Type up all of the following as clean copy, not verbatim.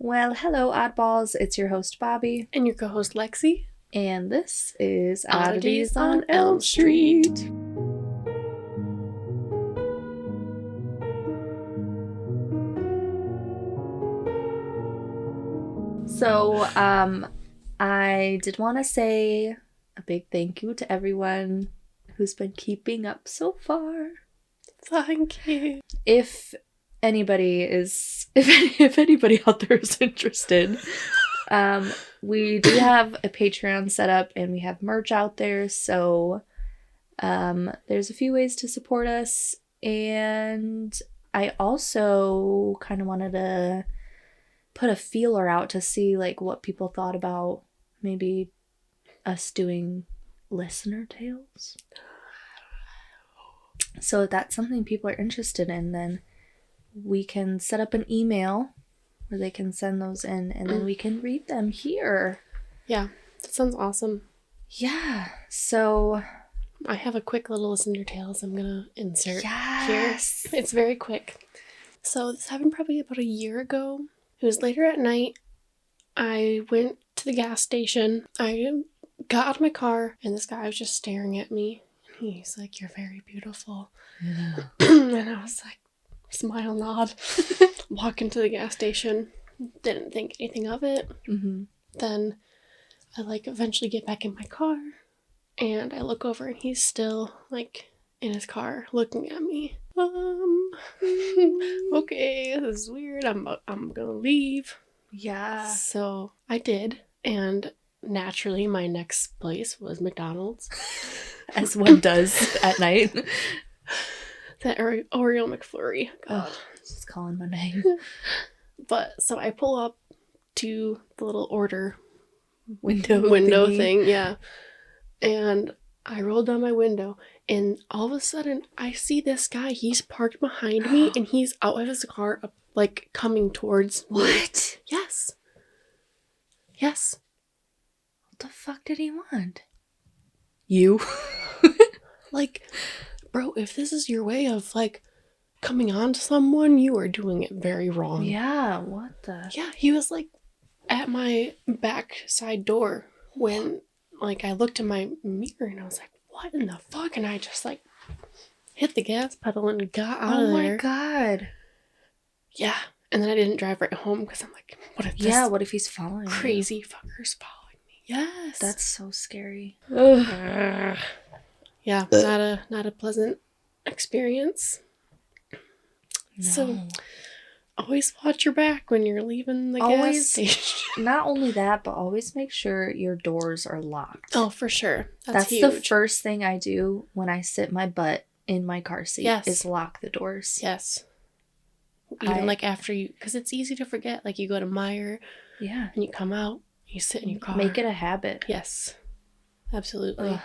Well, hello, oddballs. It's your host, Bobby. And your co-host, Lexi. And this is Oddities on Elm Street. So, I did want to say a big thank you to everyone who's been keeping up so far. Thank you. If anybody out there is interested, we do have a Patreon set up and we have merch out there, so there's a few ways to support us. And I also kind of wanted to put a feeler out to see like what people thought about maybe us doing listener tales. So if that's something people are interested in, then we can set up an email where they can send those in and then we can read them here. Yeah, that sounds awesome. Yeah, so I have a quick little listener tales I'm going to insert here. It's very quick. So this happened probably about a year ago. It was later at night. I went to the gas station. I got out of my car and this guy was just staring at me. And he's like, "You're very beautiful." Yeah. And I was like, smile, nod. Walk into the gas station. Didn't think anything of it. Mm-hmm. Then I eventually get back in my car and I look over and he's still in his car looking at me. Okay, this is weird. I'm gonna leave. Yeah. So I did, and naturally my next place was McDonald's. As one does at night. That Oreo McFlurry. God. Oh, just calling my name. But so I pull up to the little order window thing, yeah. And I roll down my window, and all of a sudden, I see this guy. He's parked behind me, and he's out of his car, coming towards me. What? Yes. Yes. What the fuck did he want? You? Bro, if this is your way of, coming on to someone, you are doing it very wrong. Yeah, what the? Yeah, he was, at my back side door when... I looked in my mirror and I was like, what in the fuck? And I just, hit the gas pedal and got out of there. Oh my god. Yeah. And then I didn't drive right home because I'm like, what if he's following crazy fucker's following me? Yes. That's so scary. Yeah. Not a pleasant experience. No. So... always watch your back when you're leaving the gas station. Not only that, but always make sure your doors are locked. Oh, for sure. That's huge. The first thing I do when I sit my butt in my car seat is lock the doors. Yes. Even after you, because it's easy to forget. You go to Meijer. Yeah. And you come out, you sit in your car. Make it a habit. Yes. Absolutely. Ugh.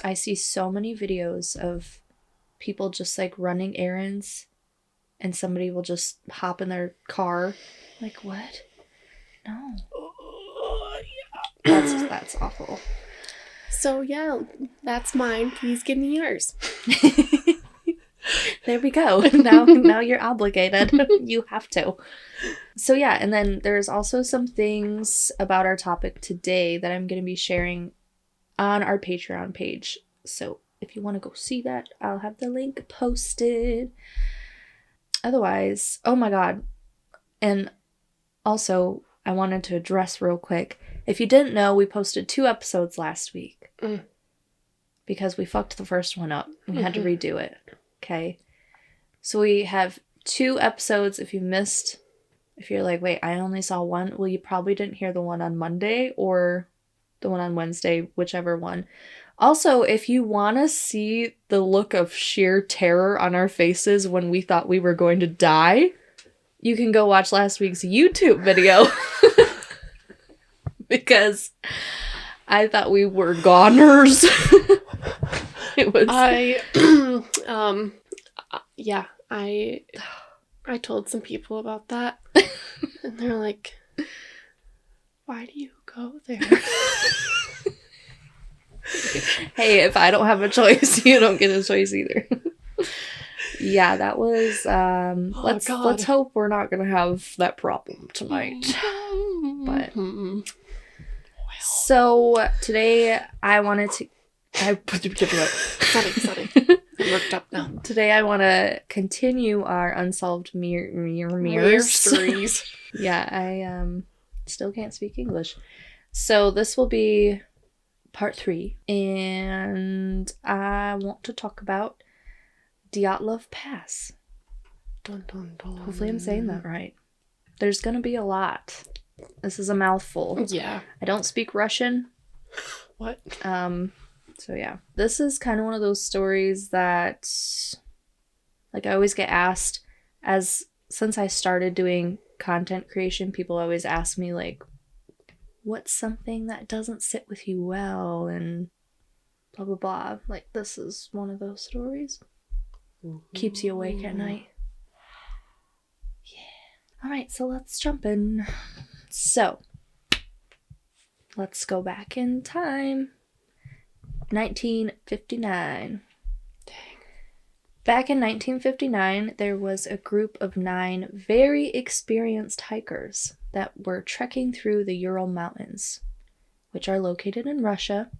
I see so many videos of people just running errands. And somebody will just hop in their car. What? No. Yeah. That's awful. So, yeah, that's mine. Please give me yours. There we go. Now you're obligated. You have to. So, yeah, and then there's also some things about our topic today that I'm going to be sharing on our Patreon page. So, if you want to go see that, I'll have the link posted. Otherwise, oh my god. And also, I wanted to address real quick. If you didn't know, we posted 2 episodes last week. Because we fucked the first one up. We had to redo it. Okay? So we have 2 episodes. If you're like, wait, I only saw one. Well, you probably didn't hear the one on Monday or the one on Wednesday, whichever one. Also, if you want to see the look of sheer terror on our faces when we thought we were going to die, you can go watch last week's YouTube video. Because I thought we were goners. It was... I told some people about that. And they're like, why do you go there? Hey, if I don't have a choice, you don't get a choice either. Yeah, that was let's God. hope we're not gonna have that problem tonight. But so today I wanted to Sorry. I'm worked up now. Today I want to continue our unsolved mysteries. Mysteries. Yeah, I still can't speak English. So this will be part 3, and I want to talk about Dyatlov Pass. Dun, dun, dun. Hopefully I'm saying that right. There's gonna be a lot. This is a mouthful. Yeah. I don't speak Russian. What? So yeah. This is kind of one of those stories that, like, I always get asked, since I started doing content creation, people always ask me, like, what's something that doesn't sit with you well, and blah, blah, blah. Like, this is one of those stories. Keeps you awake at night. Yeah. Alright, so let's jump in. So, let's go back in time. 1959. Dang. Back in 1959, there was a group of 9 very experienced hikers that were trekking through the Ural Mountains, which are located in Russia.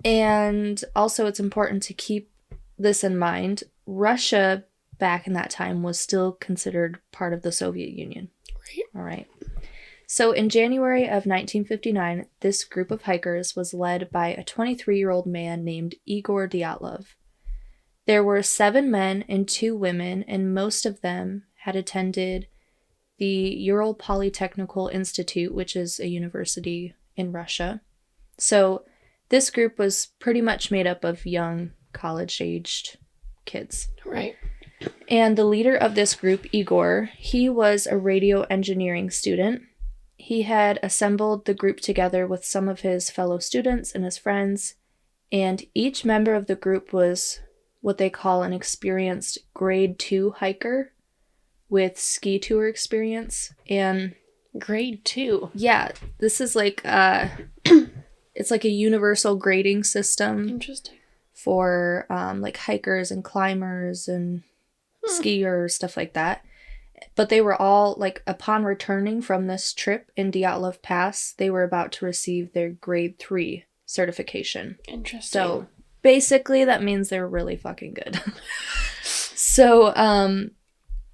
And also, it's important to keep this in mind. Russia, back in that time, was still considered part of the Soviet Union. Right. All right. So in January of 1959, this group of hikers was led by a 23-year-old man named Igor Dyatlov. There were 7 men and 2 women, and most of them had attended the Ural Polytechnical Institute, which is a university in Russia. So this group was pretty much made up of young, college-aged kids. Right. And the leader of this group, Igor, he was a radio engineering student. He had assembled the group together with some of his fellow students and his friends, and each member of the group was what they call an experienced grade 2 hiker with ski tour experience. And grade 2? Yeah, this is like it's like a universal grading system. Interesting. For like hikers and climbers and skiers, stuff like that. But they were all, like, upon returning from this trip in Dyatlov Pass, they were about to receive their grade 3 certification. Interesting. So basically that means they're really fucking good. So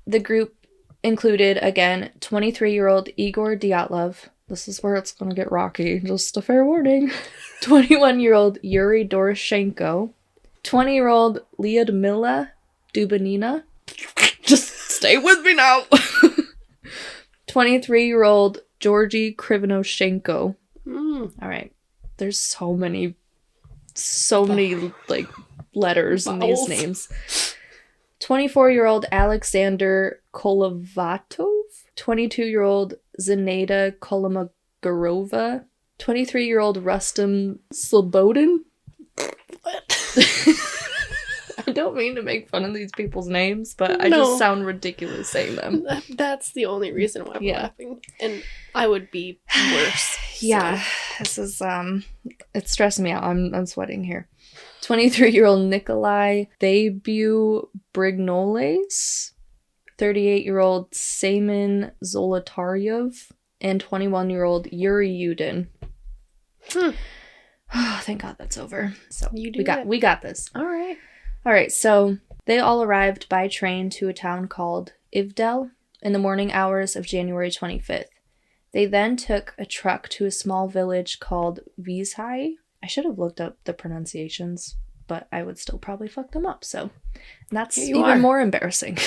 the group included, again, 23-year-old Igor Dyatlov. This is where it's going to get rocky, just a fair warning. 21-year-old Yuri Doroshenko. 20-year-old Lyudmila Dubanina. Just stay with me now. 23-year-old Georgy Krivonoshenko. All right. There's so many, like, letters in these names. 24-year-old Alexander Kolovatov. 22-year-old Zenaida Kolomogorova. 23-year-old Rustam Slobodin. What? I don't mean to make fun of these people's names, but I just sound ridiculous saying them. That's the only reason why I'm laughing. And I would be worse. Yeah, this is, it's stressing me out. I'm sweating here. 23-year-old Nikolai Thebu Brignoles. 38-year-old Semen Zolotaryov. And 21-year-old Yuri Yudin. Oh, thank God that's over. So we got this. All right, so they all arrived by train to a town called Ivdel in the morning hours of January 25th. They then took a truck to a small village called Vizhai. I should have looked up the pronunciations, but I would still probably fuck them up, so that's even more embarrassing.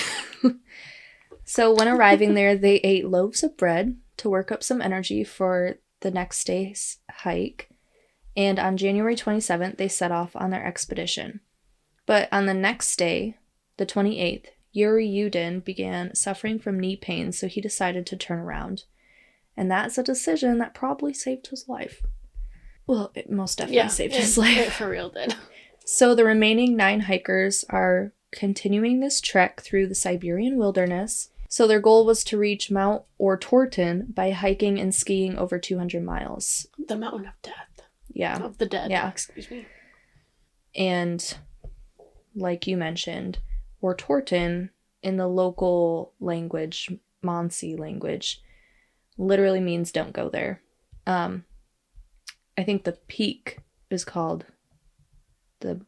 So when arriving there, they ate loaves of bread to work up some energy for the next day's hike, and on January 27th, they set off on their expedition. But on the next day, the 28th, Yuri Yudin began suffering from knee pain, so he decided to turn around. And that's a decision that probably saved his life. Well, it most definitely saved his life. It for real did. So the remaining 9 hikers are continuing this trek through the Siberian wilderness. So their goal was to reach Mount Ortorten by hiking and skiing over 200 miles. The Mountain of Death. Yeah. Of the dead. Yeah. Excuse me. And like you mentioned, Torten in the local language, Mansi language, literally means don't go there. I think the peak is called the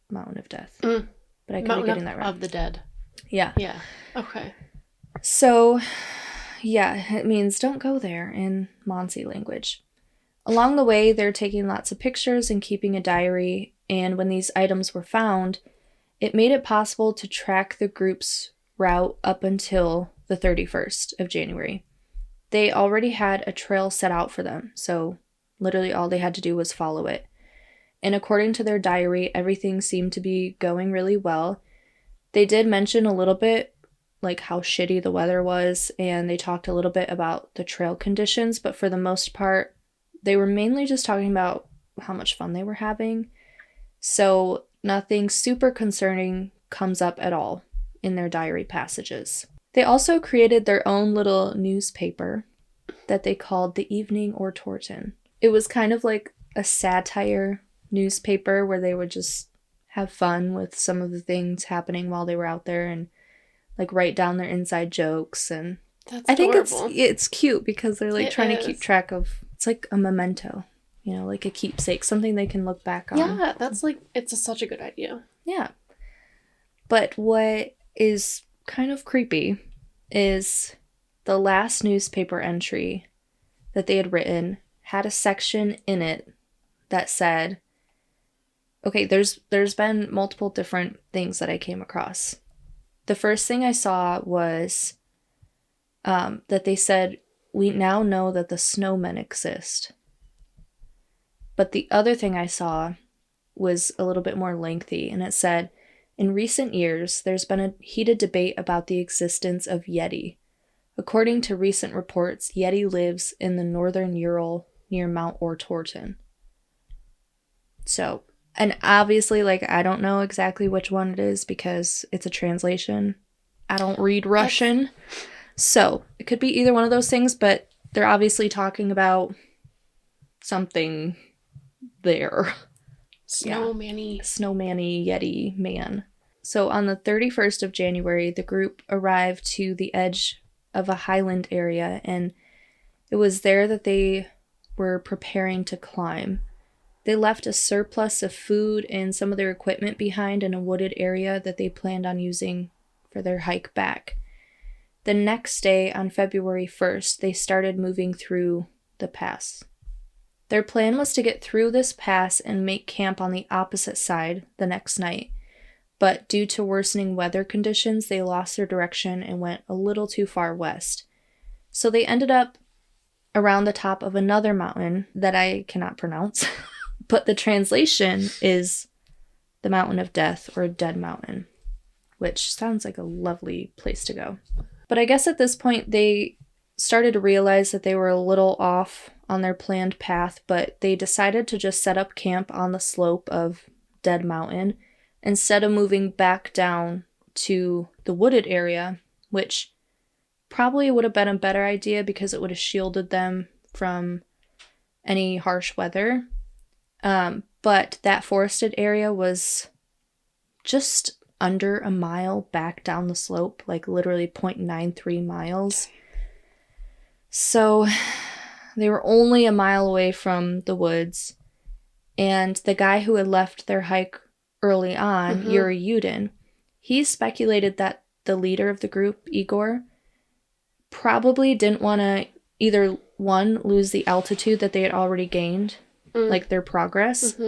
Mountain of Death. But I could be getting that wrong. Of the Dead. Yeah. Yeah. Okay. So, yeah, it means don't go there in Mansi language. Along the way, they're taking lots of pictures and keeping a diary, and when these items were found, it made it possible to track the group's route up until the 31st of January. They already had a trail set out for them, so literally all they had to do was follow it. And according to their diary, everything seemed to be going really well. They did mention a little bit like how shitty the weather was, and they talked a little bit about the trail conditions, but for the most part, they were mainly just talking about how much fun they were having. So nothing super concerning comes up at all in their diary passages. They also created their own little newspaper that they called the Evening or Torten. It was kind of like a satire newspaper where they would just have fun with some of the things happening while they were out there and like write down their inside jokes. And That's I think adorable. it's cute because they're like trying to keep is. track of, it's like a memento, you know, like a keepsake, something they can look back on. Yeah, that's like, such a good idea. Yeah. But what is kind of creepy is the last newspaper entry that they had written had a section in it that said, okay, there's been multiple different things that I came across. The first thing I saw was that they said, we now know that the snowmen exist. But the other thing I saw was a little bit more lengthy, and it said, in recent years, there's been a heated debate about the existence of Yeti. According to recent reports, Yeti lives in the northern Ural near Mount Torten. So, and obviously, like, I don't know exactly which one it is because it's a translation. I don't read Russian. So, it could be either one of those things, but they're obviously talking about something there. Snowman-y. Yeah. Snowman-y Yeti man. So, on the 31st of January, the group arrived to the edge of a highland area, and it was there that they were preparing to climb. They left a surplus of food and some of their equipment behind in a wooded area that they planned on using for their hike back. The next day, on February 1st, they started moving through the pass. Their plan was to get through this pass and make camp on the opposite side the next night, but due to worsening weather conditions, they lost their direction and went a little too far west. So they ended up around the top of another mountain that I cannot pronounce. But the translation is the Mountain of Death or Dead Mountain, which sounds like a lovely place to go. But I guess at this point they started to realize that they were a little off on their planned path, but they decided to just set up camp on the slope of Dead Mountain instead of moving back down to the wooded area, which probably would have been a better idea because it would have shielded them from any harsh weather. But that forested area was just under a mile back down the slope, like literally 0.93 miles. So they were only a mile away from the woods. And the guy who had left their hike early on, Ural, he speculated that the leader of the group, Igor, probably didn't want to either, one, lose the altitude that they had already gained, like their progress,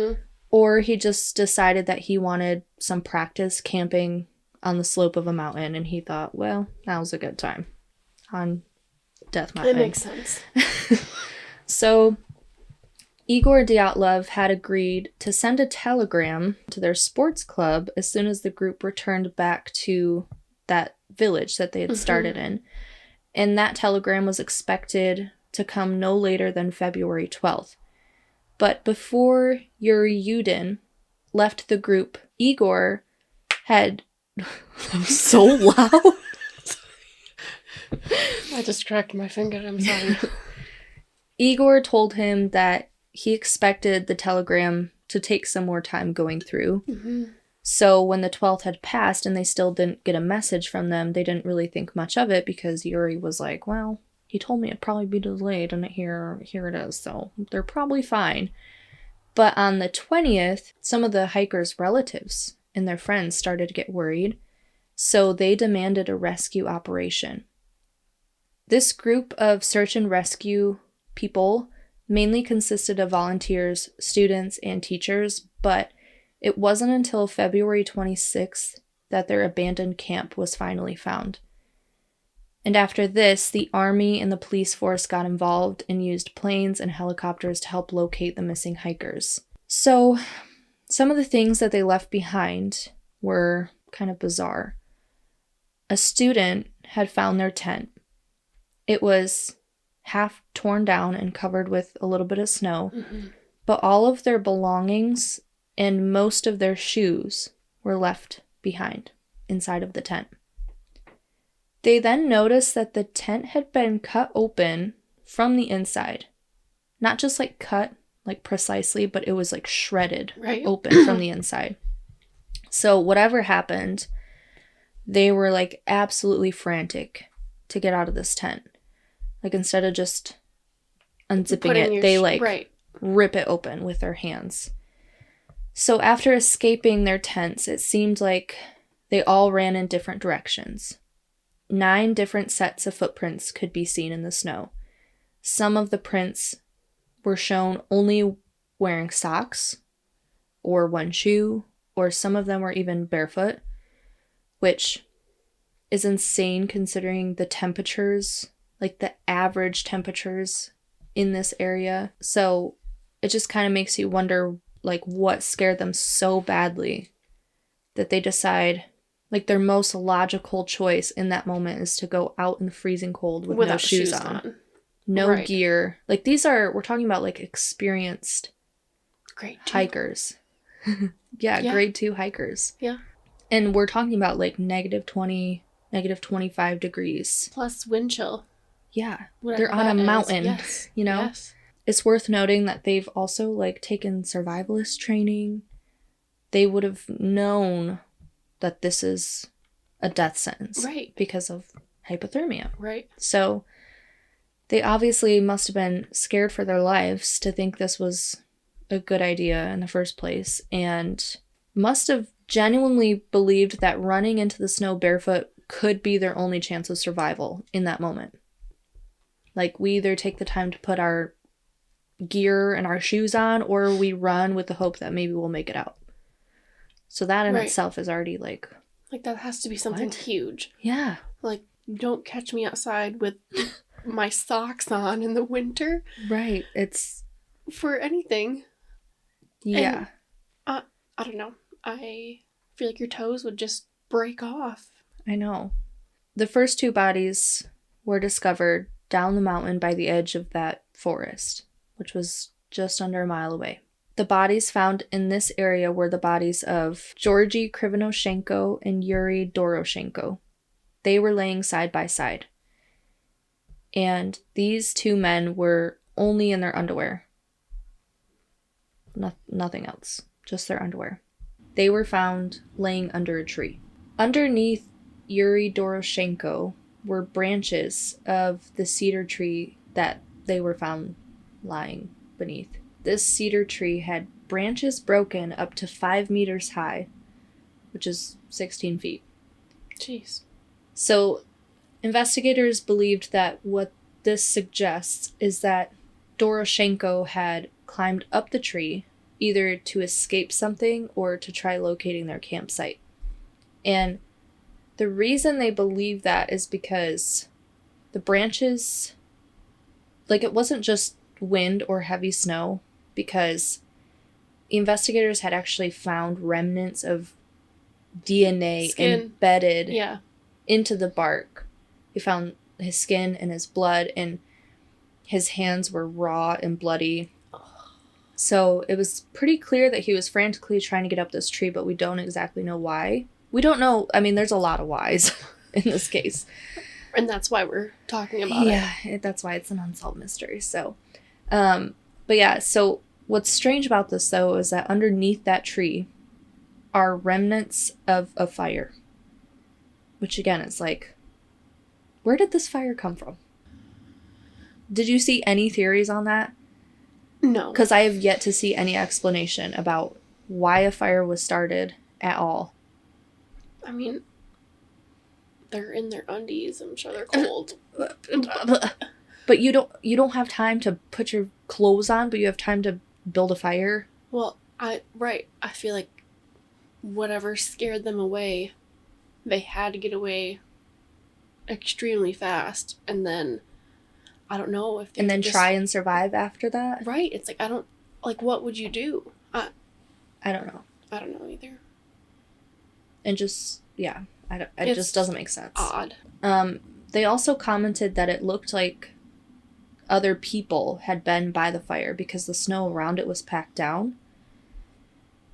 or he just decided that he wanted some practice camping on the slope of a mountain, and he thought, well, now's a good time on Death Mountain. That makes sense. So Igor Dyatlov had agreed to send a telegram to their sports club as soon as the group returned back to that village that they had started in. And that telegram was expected to come no later than February 12th. But before Ural left the group, Igor had... That was so loud. I just cracked my finger, I'm sorry. Igor told him that he expected the telegram to take some more time going through. So when the 12th had passed and they still didn't get a message from them, they didn't really think much of it because Yuri was like, well, he told me it'd probably be delayed, and here it is, so they're probably fine. But on the 20th, some of the hikers' relatives and their friends started to get worried, so they demanded a rescue operation. This group of search and rescue people mainly consisted of volunteers, students, and teachers, but it wasn't until February 26th that their abandoned camp was finally found. And after this, the army and the police force got involved and used planes and helicopters to help locate the missing hikers. So, some of the things that they left behind were kind of bizarre. A student had found their tent. It was half torn down and covered with a little bit of snow, but all of their belongings and most of their shoes were left behind inside of the tent. They then noticed that the tent had been cut open from the inside. Not just like cut, like precisely, but it was like shredded open from the inside. So whatever happened, they were like absolutely frantic to get out of this tent. Like instead of just unzipping it, they like rip it open with their hands. So after escaping their tents, it seemed like they all ran in different directions. 9 different sets of footprints could be seen in the snow. Some of the prints were shown only wearing socks or one shoe, or some of them were even barefoot, which is insane considering the temperatures, like the average temperatures in this area. So it just kind of makes you wonder like what scared them so badly that they decide like their most logical choice in that moment is to go out in the freezing cold with no shoes on. No gear. Like we're talking about like experienced grade 2 hikers. yeah, grade 2 hikers. Yeah. And we're talking about like -20, -25 degrees. Plus wind chill. Yeah. They're on a mountain, you know? Yes. It's worth noting that they've also like taken survivalist training. They would have known that this is a death sentence. Right. Because of hypothermia. Right. So they obviously must have been scared for their lives to think this was a good idea in the first place, and must have genuinely believed that running into the snow barefoot could be their only chance of survival in that moment. Like, we either take the time to put our gear and our shoes on, or we run with the hope that maybe we'll make it out. So that in itself is already like that has to be something huge. Yeah. Like, don't catch me outside with my socks on in the winter. Right. It's for anything. Yeah. And, I don't know. I feel like your toes would just break off. I know. The first 2 bodies were discovered down the mountain by the edge of that forest, which was just under a mile away. The bodies found in this area were the bodies of Georgy Krivonoshenko and Yuri Doroshenko. They were laying side by side. And these 2 men were only in their underwear. Nothing else. Just their underwear. They were found laying under a tree. Underneath Yuri Doroshenko were branches of the cedar tree that they were found lying beneath. This cedar tree had branches broken up to 5 meters high, which is 16 feet. Jeez. So investigators believed that what this suggests is that Doroshenko had climbed up the tree, either to escape something or to try locating their campsite. And the reason they believe that is because the branches, like, it wasn't just wind or heavy snow, because investigators had actually found remnants of DNA embedded into the bark. They found his skin and his blood, and his hands were raw and bloody. So it was pretty clear that he was frantically trying to get up this tree, but we don't exactly know why. We don't know. I mean, there's a lot of whys in this case. And that's why we're talking about it. Yeah, that's why it's an unsolved mystery. So, but yeah, so what's strange about this, though, is that underneath that tree, are remnants of a fire. Which again is like, where did this fire come from? Did you see any theories on that? No. Because I have yet to see any explanation about why a fire was started at all. I mean, they're in their undies. I'm sure they're cold. But you don't have time to put your clothes on, but you have time to build a fire. Well, I feel like whatever scared them away, they had to get away extremely fast, and then I don't know if they and then try and survive after that. Right. It's like, I don't, like, what would you do? I don't know. I don't know either. And just, yeah, it just doesn't make sense. Odd. They also commented that it looked like other people had been by the fire because the snow around it was packed down.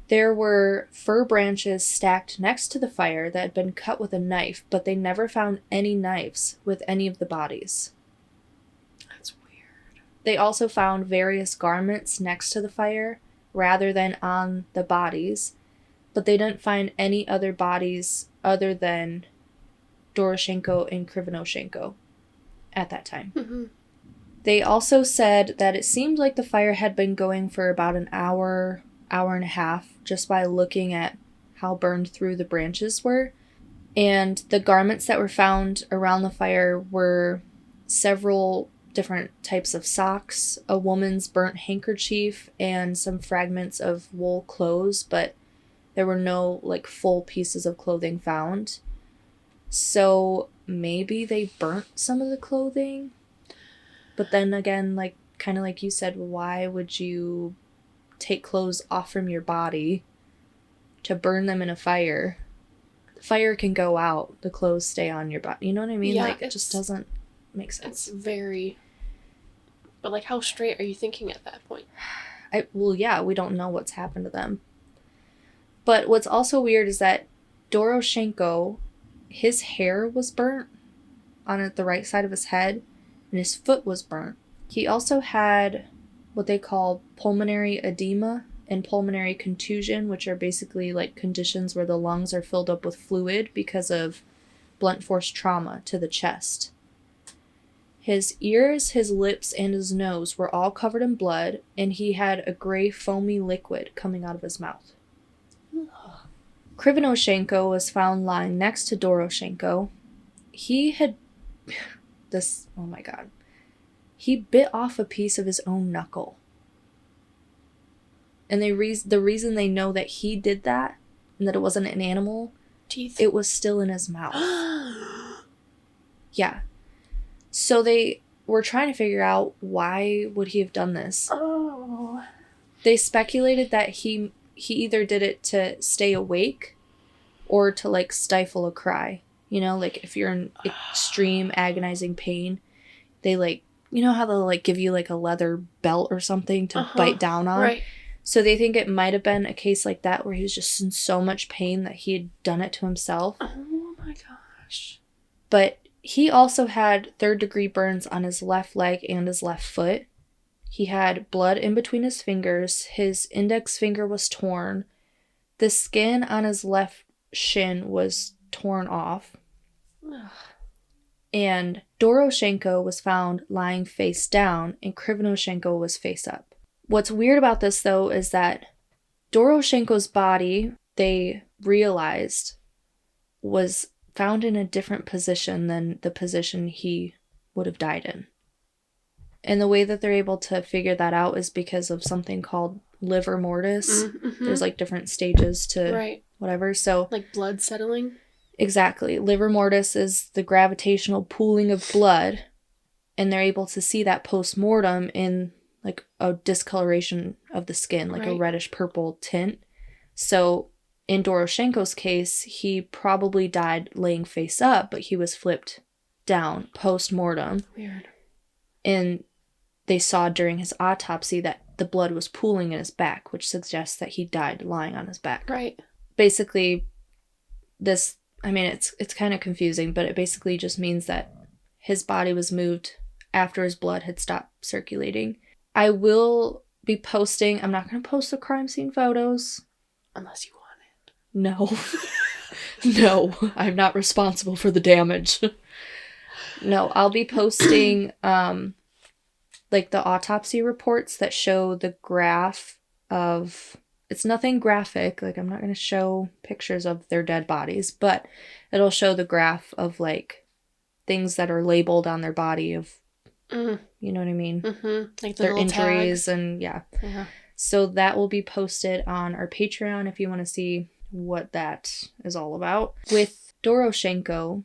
There were fir branches stacked next to the fire that had been cut with a knife, but they never found any knives with any of the bodies. That's weird. They also found various garments next to the fire rather than on the bodies, but they didn't find any other bodies other than Doroshenko and Krivonoshenko at that time. Mm-hmm. They also said that it seemed like the fire had been going for about an hour and a half, just by looking at how burned through the branches were. And the garments that were found around the fire were several different types of socks, a woman's burnt handkerchief, and some fragments of wool clothes, but there were no, like, full pieces of clothing found. So maybe they burnt some of the clothing. But then again, like, kind of like you said, why would you take clothes off from your body to burn them in a fire? The fire can go out, the clothes stay on your body. You know what I mean? Yeah, like, it just doesn't make sense. It's very... But, like, how straight are you thinking at that point? Well, yeah, we don't know what's happened to them. But what's also weird is that Doroshenko, his hair was burnt on the right side of his head, and his foot was burnt. He also had what they call pulmonary edema and pulmonary contusion, which are basically like conditions where the lungs are filled up with fluid because of blunt force trauma to the chest. His ears, his lips, and his nose were all covered in blood, and he had a gray foamy liquid coming out of his mouth. Krivonoshenko was found lying next to Doroshenko. He had... oh my god. He bit off a piece of his own knuckle. And the reason they know that he did that, and that it wasn't an animal, Teeth. it was still in his mouth. Yeah. So they were trying to figure out why would he have done this. Oh. They speculated that he either did it to stay awake or to, like, stifle a cry. You know, like, if you're in extreme agonizing pain, they, like, you know how they'll, like, give you, like, a leather belt or something to bite down on? Right. So they think it might have been a case like that where he was just in so much pain that he had done it to himself. Oh my gosh. But he also had third-degree burns on his left leg and his left foot. He had blood in between his fingers. His index finger was torn. The skin on his left shin was torn off. Ugh. And Doroshenko was found lying face down, and Krivonoshenko was face up. What's weird about this, though, is that Doroshenko's body, they realized, was found in a different position than the position he would have died in. And the way that they're able to figure that out is because of something called livor mortis. Mm-hmm. There's, like, different stages to whatever. So, like, blood settling? Exactly. Livor mortis is the gravitational pooling of blood, and they're able to see that post-mortem in, like, a discoloration of the skin, like a reddish-purple tint. So, in Doroshenko's case, he probably died laying face up, but he was flipped down post-mortem. Weird. And they saw during his autopsy that the blood was pooling in his back, which suggests that he died lying on his back. Right. Basically, this... I mean, it's kind of confusing, but it basically just means that his body was moved after his blood had stopped circulating. I will be posting... I'm not going to post the crime scene photos. Unless you want it. No. No, I'm not responsible for the damage. No, I'll be posting like the autopsy reports that show the graph of, it's nothing graphic, like I'm not going to show pictures of their dead bodies, but it'll show the graph of like things that are labeled on their body of, you know what I mean? Like their injuries tags. And yeah. So that will be posted on our Patreon if you want to see what that is all about. With Doroshenko,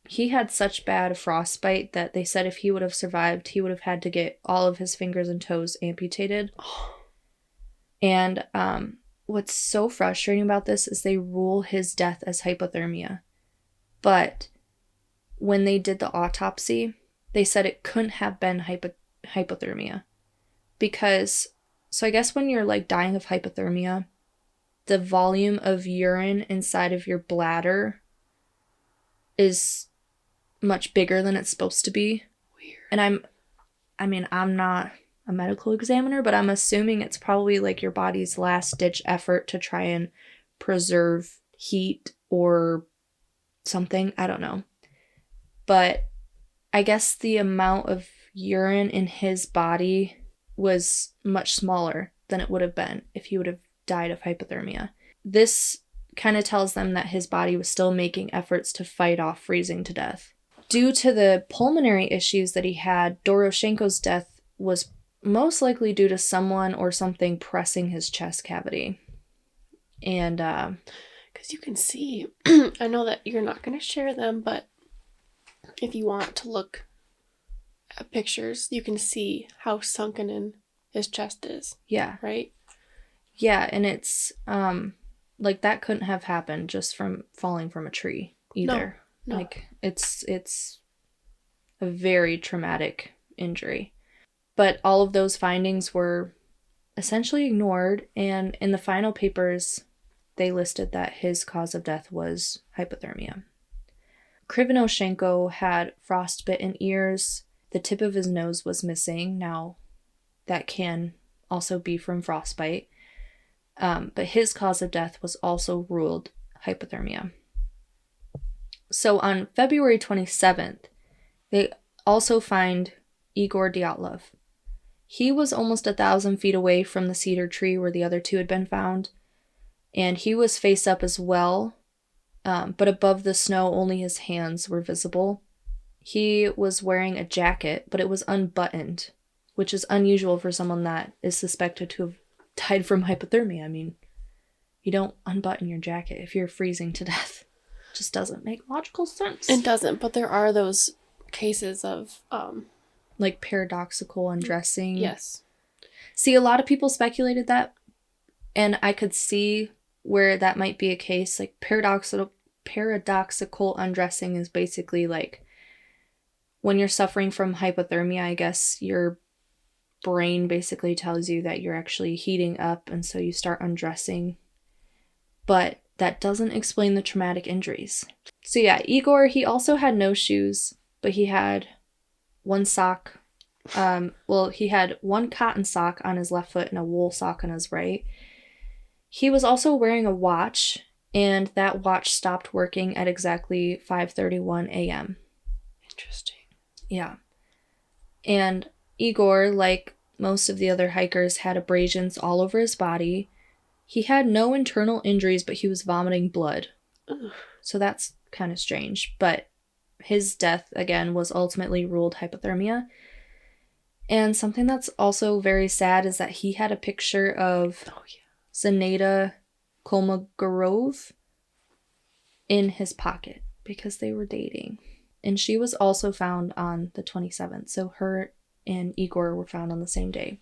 he had such bad frostbite that they said if he would have survived, he would have had to get all of his fingers and toes amputated. And what's so frustrating about this is they rule his death as hypothermia. But when they did the autopsy, they said it couldn't have been hypothermia. Because, so I guess when you're like dying of hypothermia, the volume of urine inside of your bladder is much bigger than it's supposed to be. Weird. And I'm not a medical examiner, but I'm assuming it's probably like your body's last ditch effort to try and preserve heat or something. I don't know. But I guess the amount of urine in his body was much smaller than it would have been if he would have died of hypothermia. This kind of tells them that his body was still making efforts to fight off freezing to death. Due to the pulmonary issues that he had, Doroshenko's death was most likely due to someone or something pressing his chest cavity. And because you can see, I know that you're not going to share them, but if you want to look at pictures, you can see how sunken in his chest is. Yeah. Right? Yeah, and it's like that couldn't have happened just from falling from a tree either. No. Like it's a very traumatic injury. But all of those findings were essentially ignored, and in the final papers they listed that his cause of death was hypothermia. Krivonoshenko had frostbitten ears. The tip of his nose was missing. Now, that can also be from frostbite. But his cause of death was also ruled hypothermia. So on February 27th, they also find Igor Dyatlov. He was almost 1,000 feet away from the cedar tree where the other two had been found. And he was face up as well. But above the snow, only his hands were visible. He was wearing a jacket, but it was unbuttoned, which is unusual for someone that is suspected to have died from hypothermia. I mean, you don't unbutton your jacket if you're freezing to death. It just doesn't make logical sense. It doesn't, but there are those cases of like paradoxical undressing. Yes. See, a lot of people speculated that, and I could see where that might be a case. Like paradoxical undressing is basically like when you're suffering from hypothermia, I guess your brain basically tells you that you're actually heating up, and so you start undressing. But that doesn't explain the traumatic injuries. So yeah, Igor, he also had no shoes, but he had one sock. He had one cotton sock on his left foot and a wool sock on his right. He was also wearing a watch, and that watch stopped working at exactly 5:31 a.m. Interesting. Yeah. And Igor, like most of the other hikers, had abrasions all over his body. He had no internal injuries, but he was vomiting blood. Ugh. So that's kind of strange. But his death, again, was ultimately ruled hypothermia. And something that's also very sad is that he had a picture of Zenaida Kolmogorov in his pocket because they were dating. And she was also found on the 27th. So her and Igor were found on the same day.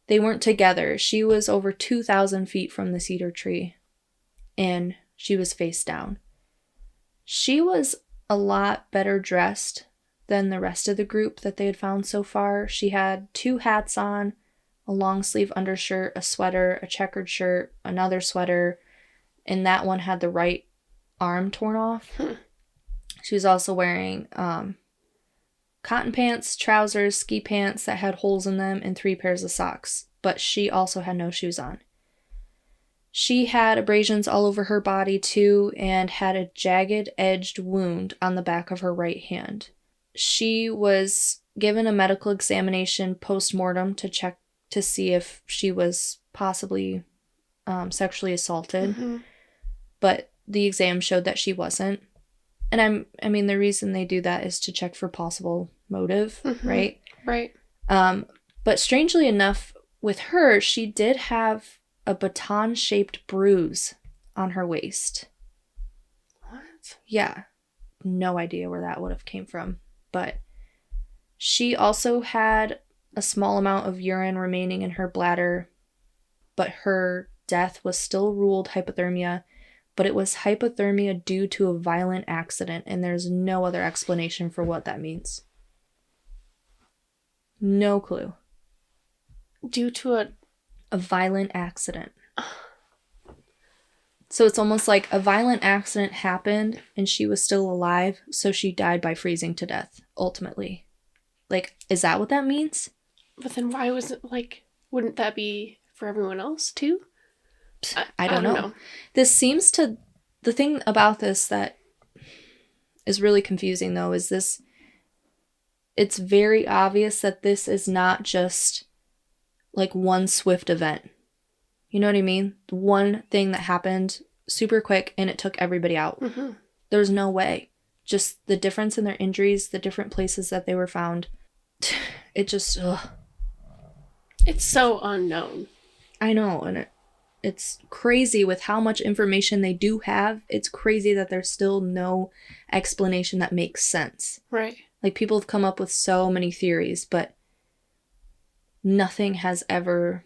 They weren't together. She was over 2,000 feet from the cedar tree, and she was face down. She was a lot better dressed than the rest of the group that they had found so far. She had 2 hats on, a long sleeve undershirt, a sweater, a checkered shirt, another sweater, and that one had the right arm torn off. She was also wearing cotton pants, trousers, ski pants that had holes in them, and 3 pairs of socks. But she also had no shoes on. She had abrasions all over her body too and had a jagged edged wound on the back of her right hand. She was given a medical examination post-mortem to check to see if she was possibly sexually assaulted, but the exam showed that she wasn't. And I mean, the reason they do that is to check for possible motive, right? Right. But strangely enough, with her, she did have a baton-shaped bruise on her waist. What? Yeah. No idea where that would have came from. But she also had a small amount of urine remaining in her bladder, but her death was still ruled hypothermia, but it was hypothermia due to a violent accident, and there's no other explanation for what that means. No clue. Due to a violent accident. So it's almost like a violent accident happened and she was still alive, so she died by freezing to death, ultimately. Like, is that what that means? But then why was it, like, wouldn't that be for everyone else, too? I don't know. This seems to... The thing about this that is really confusing, though, is this... It's very obvious that this is not just, like, one swift event. You know what I mean? One thing that happened super quick and it took everybody out. There's no way. Just the difference in their injuries, the different places that they were found. It just... Ugh. It's so unknown. I know, and it's crazy with how much information they do have. It's crazy that there's still no explanation that makes sense. Right. Like, people have come up with so many theories, but nobody's ever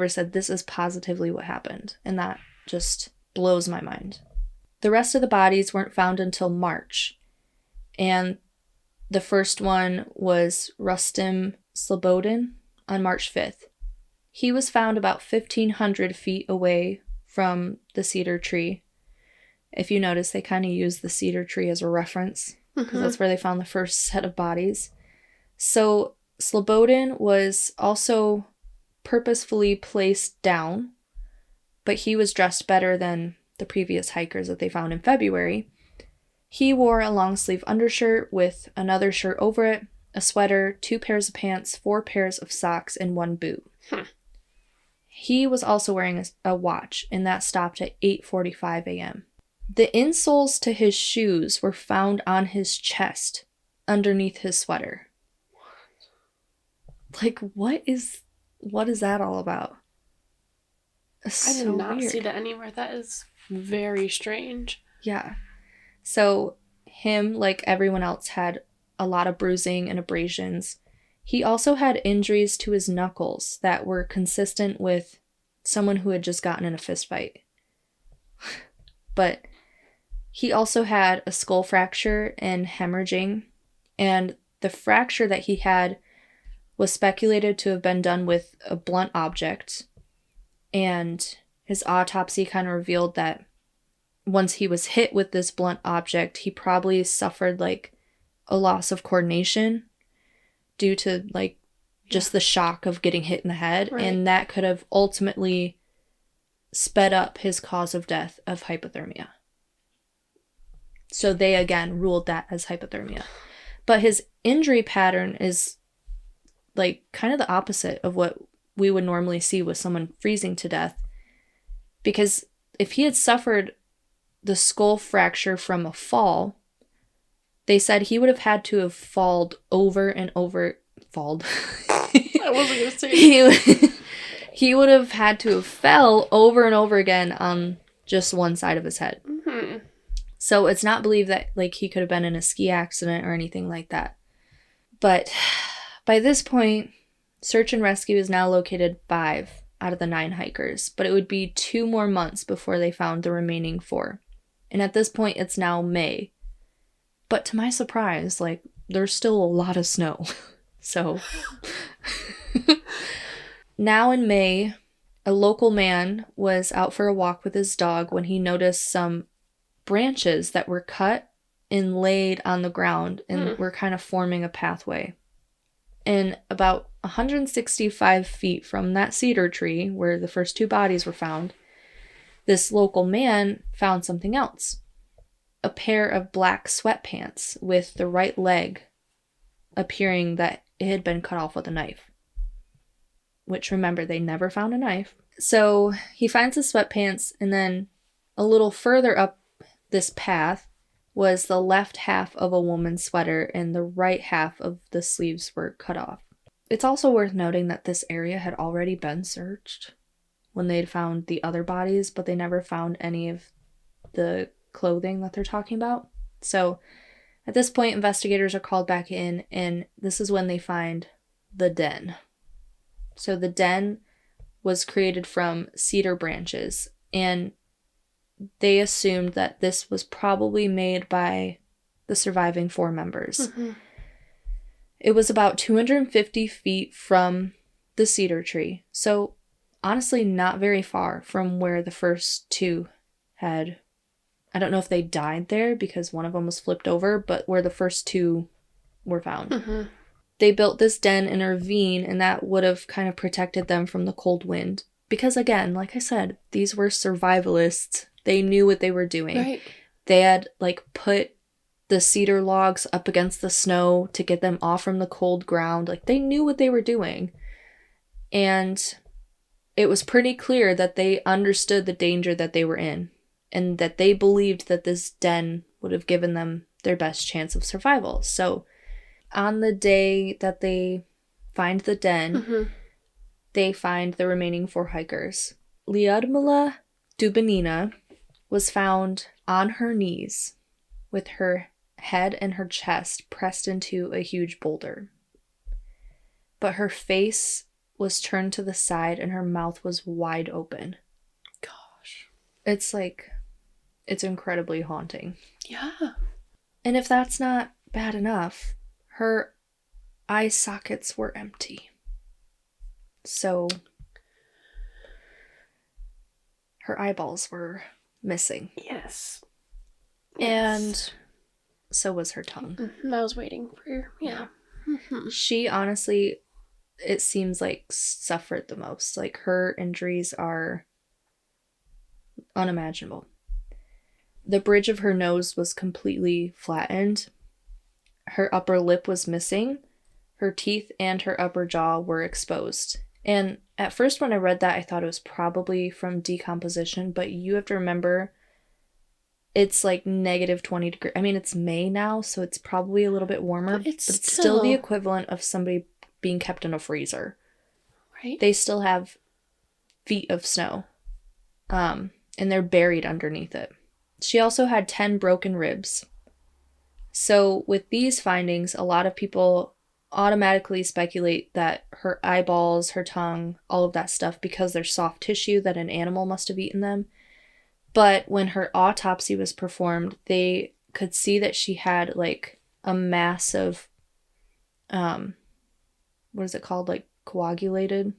said this is positively what happened. And that just blows my mind. The rest of the bodies weren't found until March. And the first one was Rustem Slobodin on March 5th. He was found about 1,500 feet away from the cedar tree. If you notice, they kind of use the cedar tree as a reference because that's where they found the first set of bodies. So Slobodin was also purposefully placed down, but he was dressed better than the previous hikers that they found in February. He wore a long sleeve undershirt with another shirt over it, a sweater, 2 pairs of pants, 4 pairs of socks, and 1 boot. He was also wearing a watch, and that stopped at 8:45 a.m. The insoles to his shoes were found on his chest, underneath his sweater. What? Like, what is that all about? I did not see that anywhere. That is very strange. Yeah. So him, like everyone else, had a lot of bruising and abrasions. He also had injuries to his knuckles that were consistent with someone who had just gotten in a fist fight. But he also had a skull fracture and hemorrhaging, and the fracture that he had was speculated to have been done with a blunt object, and his autopsy kind of revealed that once he was hit with this blunt object, he probably suffered like a loss of coordination due to like just the shock of getting hit in the head, right. And that could have ultimately sped up his cause of death of hypothermia. So they again ruled that as hypothermia. But his injury pattern is like kind of the opposite of what we would normally see with someone freezing to death. Because if he had suffered the skull fracture from a fall, they said he would have had to have falled over and over. I wasn't going to say he would have had to have fell over and over again on just one side of his head. Mm-hmm. So it's not believed that like he could have been in a ski accident or anything like that. But by this point, search and rescue has now located 5 out of the 9 hikers, but it would be 2 more months before they found the remaining 4. And at this point, it's now May. But to my surprise, like, there's still a lot of snow. So, now in May, a local man was out for a walk with his dog when he noticed some branches that were cut and laid on the ground and were kind of forming a pathway. And about 165 feet from that cedar tree where the first 2 bodies were found this local man found something else. A pair of black sweatpants with the right leg appearing that it had been cut off with a knife. Which, remember, they never found a knife. So he finds the sweatpants, and then a little further up this path was the left half of a woman's sweater, and the right half of the sleeves were cut off. It's also worth noting that this area had already been searched when they'd found the other bodies, but they never found any of the clothing that they're talking about. So at this point, investigators are called back in, and this is when they find the den. So the den was created from cedar branches, and they assumed that this was probably made by the surviving 4 members. Mm-hmm. It was about 250 feet from the cedar tree, so honestly not very far from where the first 2 had. I don't know if they died there because one of them was flipped over, but where the first 2 were found. Mm-hmm. They built this den in a ravine, and that would have kind of protected them from the cold wind. Because again, like I said, these were survivalists. They knew what they were doing. Right. They had, put the cedar logs up against the snow to get them off from the cold ground. They knew what they were doing. And it was pretty clear that they understood the danger that they were in, and that they believed that this den would have given them their best chance of survival. So on the day that they find the den, mm-hmm. they find the remaining 4 hikers. Lyudmila Dubinina was found on her knees with her head and her chest pressed into a huge boulder. But her face was turned to the side and her mouth was wide open. Gosh. It's incredibly haunting. Yeah. And if that's not bad enough, her eye sockets were empty. So her eyeballs were missing. Yes. And so was her tongue. Mm-hmm. I was waiting for your, yeah. Mm-hmm. She honestly, it seems suffered the most. Her injuries are unimaginable. The bridge of her nose was completely flattened. Her upper lip was missing. Her teeth and her upper jaw were exposed. And at first when I read that, I thought it was probably from decomposition, but you have to remember it's negative 20 degrees. I mean, it's May now, so it's probably a little bit warmer, but it's still the equivalent of somebody being kept in a freezer. Right. They still have feet of snow. And they're buried underneath it. She also had 10 broken ribs. So with these findings, a lot of people automatically speculate that her eyeballs, her tongue, all of that stuff, because they're soft tissue, that an animal must have eaten them. But when her autopsy was performed, they could see that she had a mass of, what is it called? Coagulated?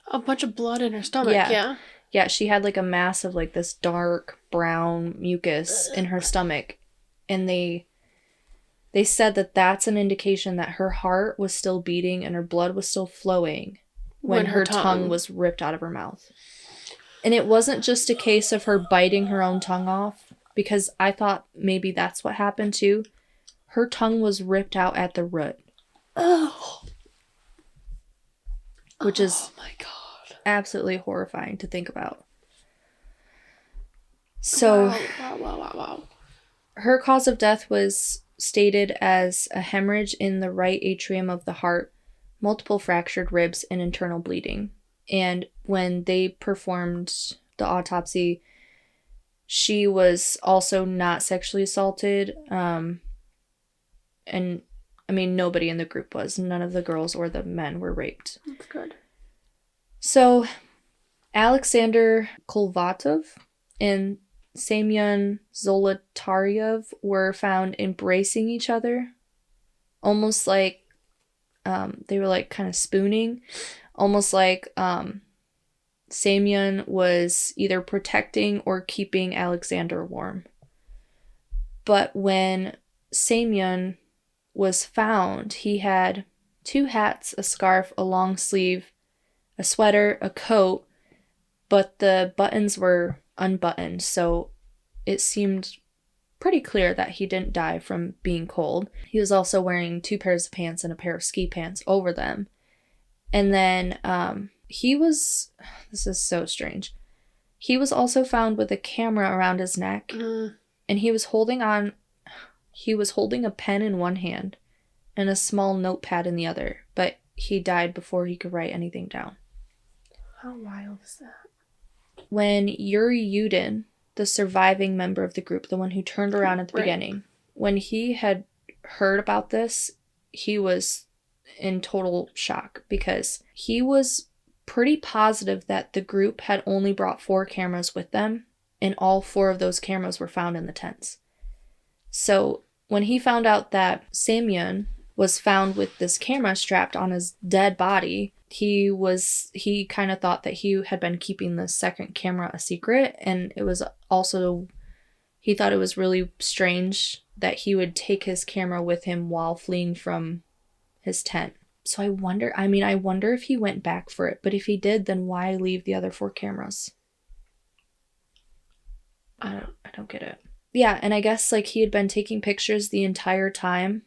A bunch of blood in her stomach, yeah. Yeah, she had a mass of this dark brown mucus in her stomach. And they said that that's an indication that her heart was still beating and her blood was still flowing when her tongue was ripped out of her mouth. And it wasn't just a case of her biting her own tongue off, because I thought maybe that's what happened too. Her tongue was ripped out at the root. Oh. Which is my God, absolutely horrifying to think about. So, wow. Her cause of death was stated as a hemorrhage in the right atrium of the heart, multiple fractured ribs, and internal bleeding. And when they performed the autopsy, she was also not sexually assaulted. And I mean, nobody in the group was. None of the girls or the men were raped. That's good. So, Alexander Kolvatov and Semyon Zolotaryov were found embracing each other, almost like they were kind of spooning, almost like Semyon was either protecting or keeping Alexander warm. But when Semyon was found, he had 2 hats, a scarf, a long sleeve, a sweater, a coat, but the buttons were unbuttoned, so it seemed pretty clear that he didn't die from being cold. He was also wearing 2 pairs of pants and a pair of ski pants over them. And then this is so strange. He was also found with a camera around his neck, and he was holding a pen in one hand and a small notepad in the other, but he died before he could write anything down. How wild is that? When Yuri Yudin, the surviving member of the group, the one who turned around at the beginning, when he had heard about this, he was in total shock because he was pretty positive that the group had only brought 4 cameras with them, and all 4 of those cameras were found in the tents. So when he found out that Semyon was found with this camera strapped on his dead body, he kind of thought that he had been keeping the second camera a secret, and it was also, he thought it was really strange that he would take his camera with him while fleeing from his tent. So I wonder if he went back for it, but if he did, then why leave the other 4 cameras? I don't get it. Yeah, and I guess like he had been taking pictures the entire time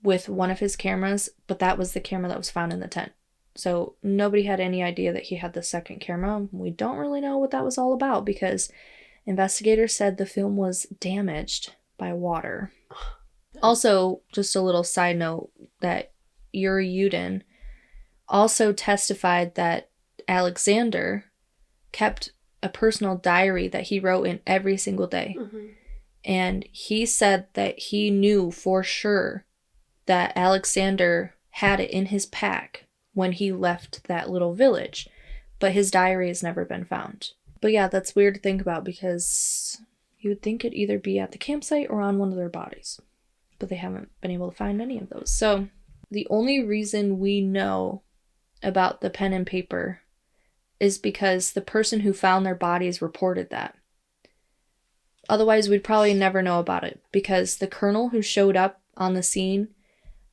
with one of his cameras, but that was the camera that was found in the tent. So nobody had any idea that he had the second camera. We don't really know what that was all about because investigators said the film was damaged by water. Also, just a little side note that Yuri Yudin also testified that Alexander kept a personal diary that he wrote in every single day. Mm-hmm. And he said that he knew for sure that Alexander had it in his pack when he left that little village, but his diary has never been found. But yeah, that's weird to think about because you would think it'd either be at the campsite or on one of their bodies, but they haven't been able to find any of those. So the only reason we know about the pen and paper is because the person who found their bodies reported that. Otherwise, we'd probably never know about it because the colonel who showed up on the scene,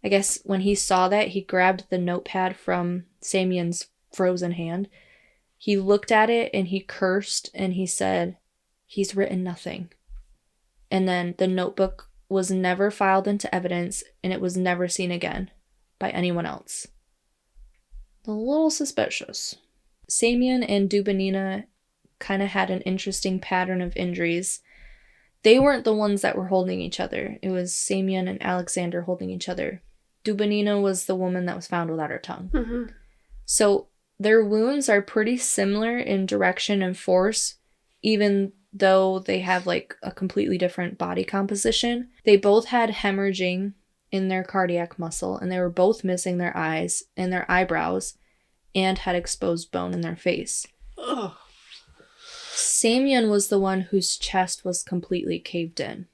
I guess when he saw that, he grabbed the notepad from Semyon's frozen hand. He looked at it and he cursed and he said, "He's written nothing." And then the notebook was never filed into evidence and it was never seen again by anyone else. A little suspicious. Semyon and Dubinina kind of had an interesting pattern of injuries. They weren't the ones that were holding each other. It was Semyon and Alexander holding each other. Dubinina was the woman that was found without her tongue. Mm-hmm. So their wounds are pretty similar in direction and force, even though they have like a completely different body composition. They both had hemorrhaging in their cardiac muscle, and they were both missing their eyes and their eyebrows and had exposed bone in their face. Ugh. Semyon was the one whose chest was completely caved in.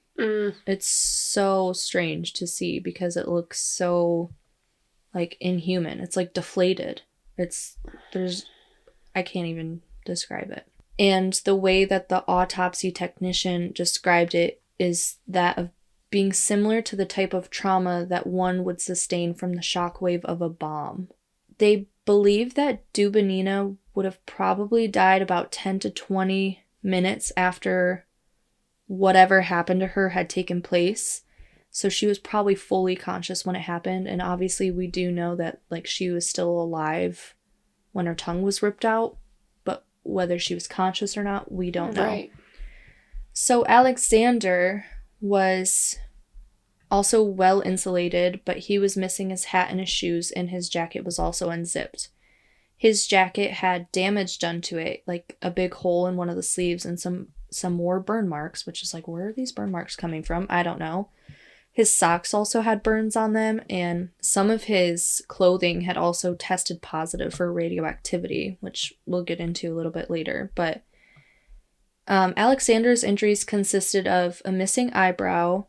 It's so strange to see because it looks so like inhuman. It's like deflated. I can't even describe it. And the way that the autopsy technician described it is that of being similar to the type of trauma that one would sustain from the shockwave of a bomb. They believe that Dubinina would have probably died about 10 to 20 minutes after whatever happened to her had taken place. So she was probably fully conscious when it happened. And obviously we do know that like she was still alive when her tongue was ripped out. But whether she was conscious or not, we don't know. Right. So Alexander was also well insulated, but he was missing his hat and his shoes, and his jacket was also unzipped. His jacket had damage done to it, like a big hole in one of the sleeves and some more burn marks, which is like, where are these burn marks coming from? I don't know. His socks also had burns on them, and some of his clothing had also tested positive for radioactivity, which we'll get into a little bit later. But Alexander's injuries consisted of a missing eyebrow,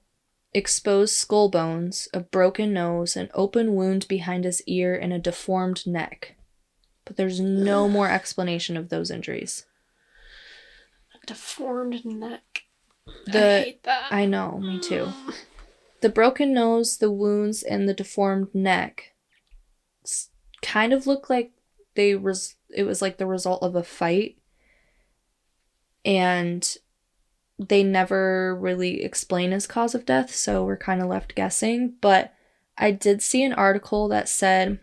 exposed skull bones, a broken nose, an open wound behind his ear, and a deformed neck. But there's no more explanation of those injuries. A deformed neck. I hate that. I know, me too. The broken nose, the wounds, and the deformed neck kind of look like it was like the result of a fight. And they never really explain his cause of death, so we're kind of left guessing. But I did see an article that said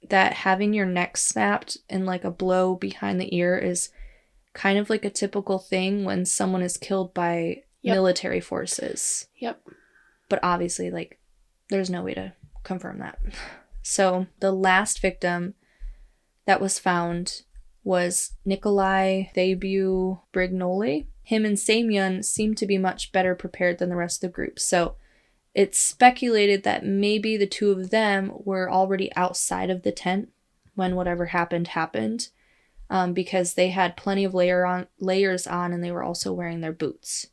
that having your neck snapped and like a blow behind the ear is kind of like a typical thing when someone is killed by military forces. Yep. But obviously, like, there's no way to confirm that. So the last victim that was found was Nikolai Thebu Brignoli. Him and Semyon seemed to be much better prepared than the rest of the group. So it's speculated that maybe the two of them were already outside of the tent when whatever happened, because they had plenty of layers on and they were also wearing their boots.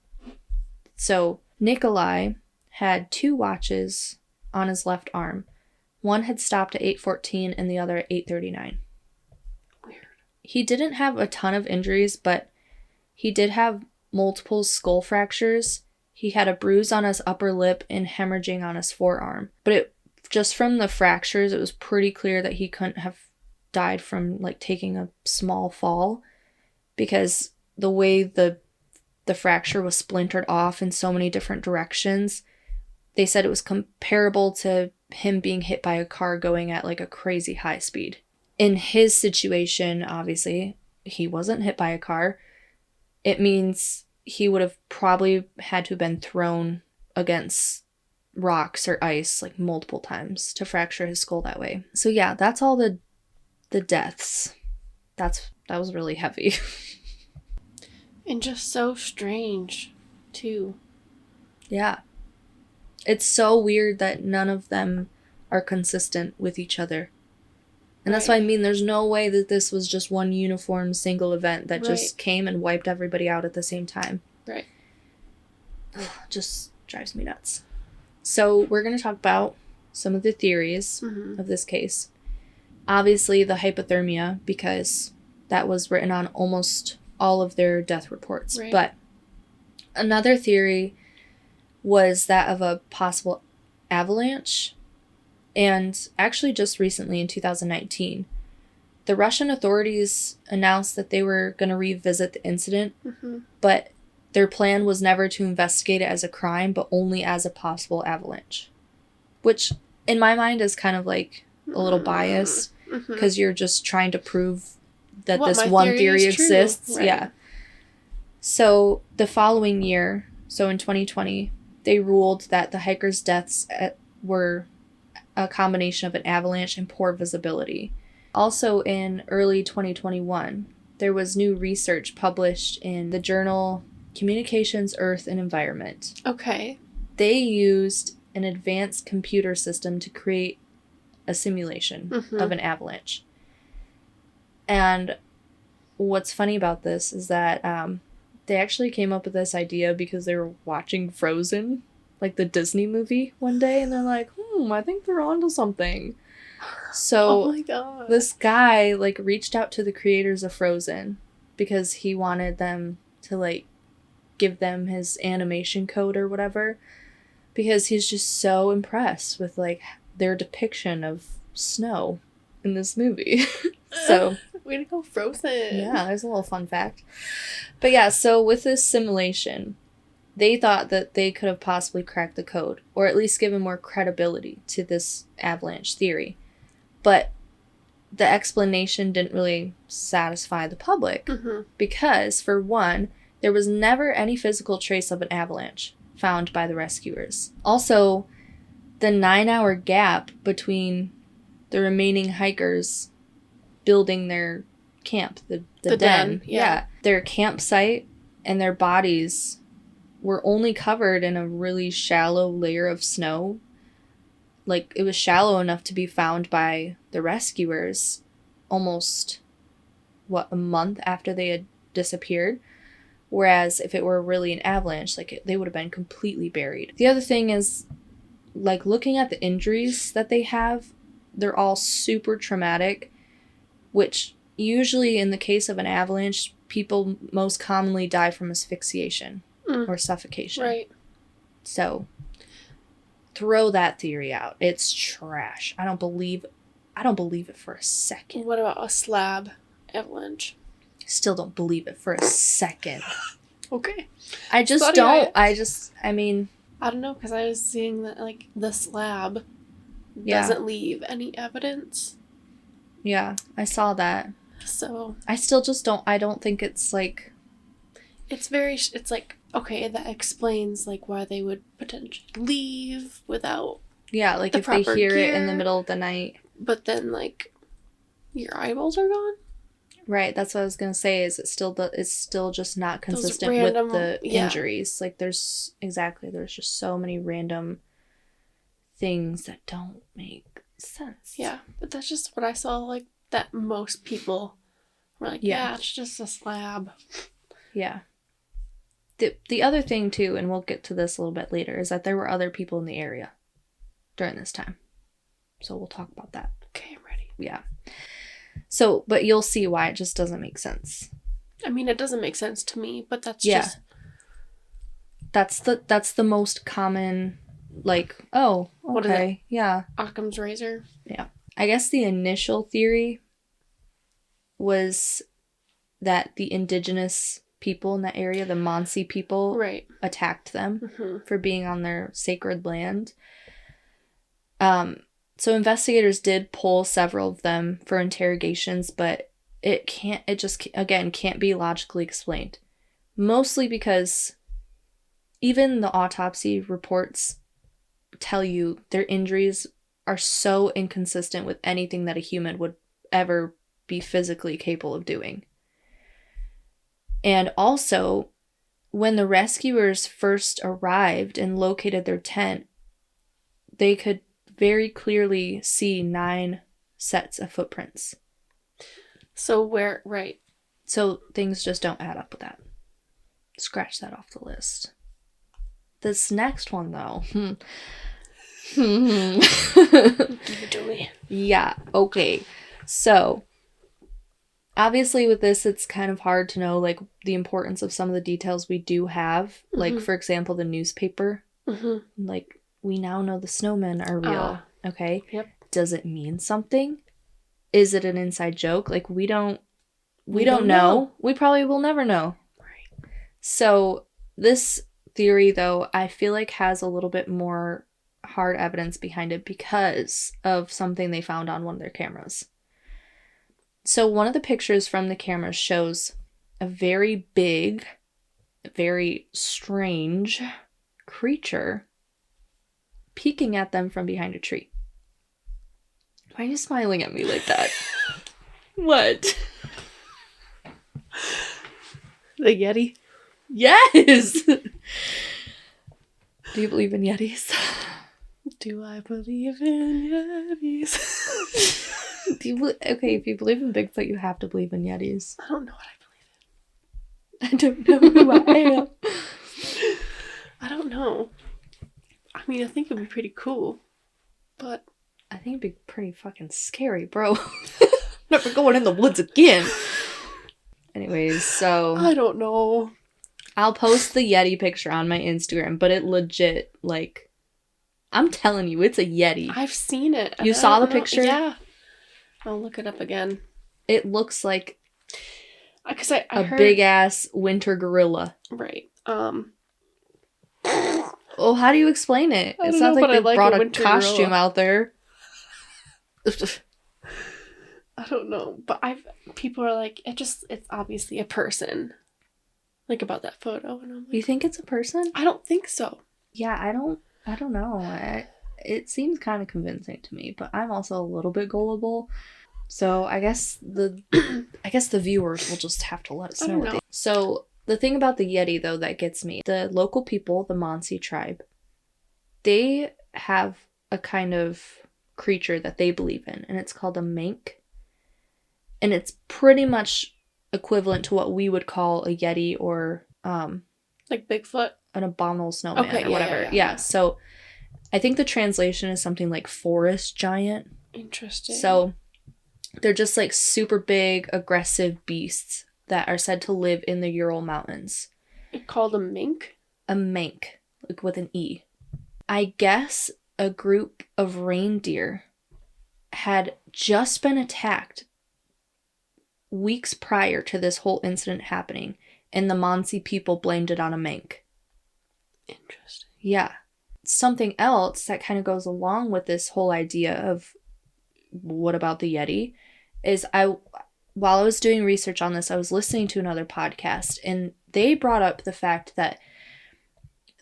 So Nikolai had 2 watches on his left arm. One had stopped at 8:14 and the other at 8:39. Weird. He didn't have a ton of injuries, but he did have multiple skull fractures. He had a bruise on his upper lip and hemorrhaging on his forearm. But just from the fractures, it was pretty clear that he couldn't have died from like taking a small fall, because the way the fracture was splintered off in so many different directions, they said it was comparable to him being hit by a car going at like a crazy high speed. In his situation, obviously, he wasn't hit by a car. It means he would have probably had to have been thrown against rocks or ice like multiple times to fracture his skull that way. So yeah, that's all the deaths. That was really heavy. And just so strange, too. Yeah. It's so weird that none of them are consistent with each other. And that's what I mean. There's no way that this was just one uniform single event that just came and wiped everybody out at the same time. Right. Just drives me nuts. So we're going to talk about some of the theories of this case. Obviously, the hypothermia, because that was written on almost all of their death reports. Right. But another theory was that of a possible avalanche. And actually just recently in 2019, the Russian authorities announced that they were going to revisit the incident, but their plan was never to investigate it as a crime, but only as a possible avalanche. Which, in my mind, is kind of like a little biased, because you're just trying to prove that this one theory exists. Right. Yeah. So the following year, so in 2020, they ruled that the hikers' deaths were a combination of an avalanche and poor visibility. Also in early 2021, there was new research published in the journal Communications, Earth, and Environment. Okay. They used an advanced computer system to create a simulation of an avalanche. And what's funny about this is that they actually came up with this idea because they were watching Frozen, like the Disney movie, one day, and they're like, I think they're onto something. So oh my God. This guy like reached out to the creators of Frozen because he wanted them to like give them his animation code or whatever, because he's just so impressed with like their depiction of snow in this movie. So way to go, Frozen. Yeah, there's a little fun fact. But yeah, so with this simulation, they thought that they could have possibly cracked the code, or at least given more credibility to this avalanche theory. But the explanation didn't really satisfy the public, because, for one, there was never any physical trace of an avalanche found by the rescuers. Also, the 9-hour gap between the remaining hikers building their camp, the den, their campsite and their bodies were only covered in a really shallow layer of snow. Like, it was shallow enough to be found by the rescuers almost, a month after they had disappeared. Whereas if it were really an avalanche, like, they would have been completely buried. The other thing is, like, looking at the injuries that they have, they're all super traumatic, which usually in the case of an avalanche, people most commonly die from asphyxiation or suffocation. Right. So throw that theory out. It's trash. I don't believe it for a second. What about a slab avalanche? Still don't believe it for a second. Okay. I just don't. I mean... I don't know, because I was seeing that, like, the slab doesn't leave any evidence. Yeah, I saw that. So... I still just don't... I don't think it's, like... It's like, okay, that explains, like, why they would potentially leave without... Yeah, like, if they hear it in the middle of the night. But then, like, your eyeballs are gone? Right, that's what I was gonna say. Is it's still just not consistent random, with the injuries. Like there's just so many random things that don't make sense. Yeah, but that's just what I saw. Like that most people were like, yeah it's just a slab. Yeah. The other thing too, and we'll get to this a little bit later, is that there were other people in the area during this time. So we'll talk about that. Okay, I'm ready. Yeah. So, but you'll see why it just doesn't make sense. I mean, it doesn't make sense to me, but that's just... That's the most common, like, oh, okay, what is it? Yeah. Occam's razor? Yeah. I guess the initial theory was that the indigenous people in that area, the Mansi people, attacked them for being on their sacred land. So investigators did pull several of them for interrogations, but it just can't be logically explained. Mostly because even the autopsy reports tell you their injuries are so inconsistent with anything that a human would ever be physically capable of doing. And also, when the rescuers first arrived and located their tent, they could very clearly see 9 sets of footprints. So So things just don't add up with that. Scratch that off the list. This next one, though. Give it to me. Yeah, okay. So, obviously with this, it's kind of hard to know, like, the importance of some of the details we do have. Like, for example, the newspaper. Like, we now know the snowmen are real. Okay? Yep. Does it mean something? Is it an inside joke? Like, we don't know. We probably will never know. Right. So, this theory, though, I feel like has a little bit more hard evidence behind it because of something they found on one of their cameras. So, one of the pictures from the cameras shows a very big, very strange creature peeking at them from behind a tree. Why are you smiling at me like that? What? The Yeti? Yes! Do you believe in Yetis? Do I believe in Yetis? Okay, if you believe in Bigfoot, you have to believe in Yetis. I don't know what I don't know who I am. I don't know. I mean, I think it'd be pretty cool, but... I think it'd be pretty fucking scary, bro. Never going in the woods again. Anyways, so... I don't know. I'll post the Yeti picture on my Instagram, but it legit, like... I'm telling you, it's a Yeti. I've seen it. You saw the picture? Yeah. I'll look it up again. It looks like... Because I heard... big-ass winter gorilla. Right. Well, how do you explain it? It's not like they brought a costume out there. I don't know, but people are like, it's obviously a person. Like about that photo, and I'm like, you think it's a person? I don't think so. Yeah, I don't know. It seems kind of convincing to me, but I'm also a little bit gullible. So I guess the viewers will just have to let us know. So the thing about the Yeti, though, that gets me, the local people, the Mansi tribe, they have a kind of creature that they believe in, and it's called a mink. And it's pretty much equivalent to what we would call a Yeti or... like Bigfoot? An abominable snowman or whatever. Yeah, so I think the translation is something like forest giant. Interesting. So they're just like super big, aggressive beasts that are said to live in the Ural Mountains. It's called a mink? A mink, like with an E. I guess a group of reindeer had just been attacked weeks prior to this whole incident happening, and the Mansi people blamed it on a mink. Interesting. Yeah. Something else that kind of goes along with this whole idea of what about the Yeti is while I was doing research on this, I was listening to another podcast, and they brought up the fact that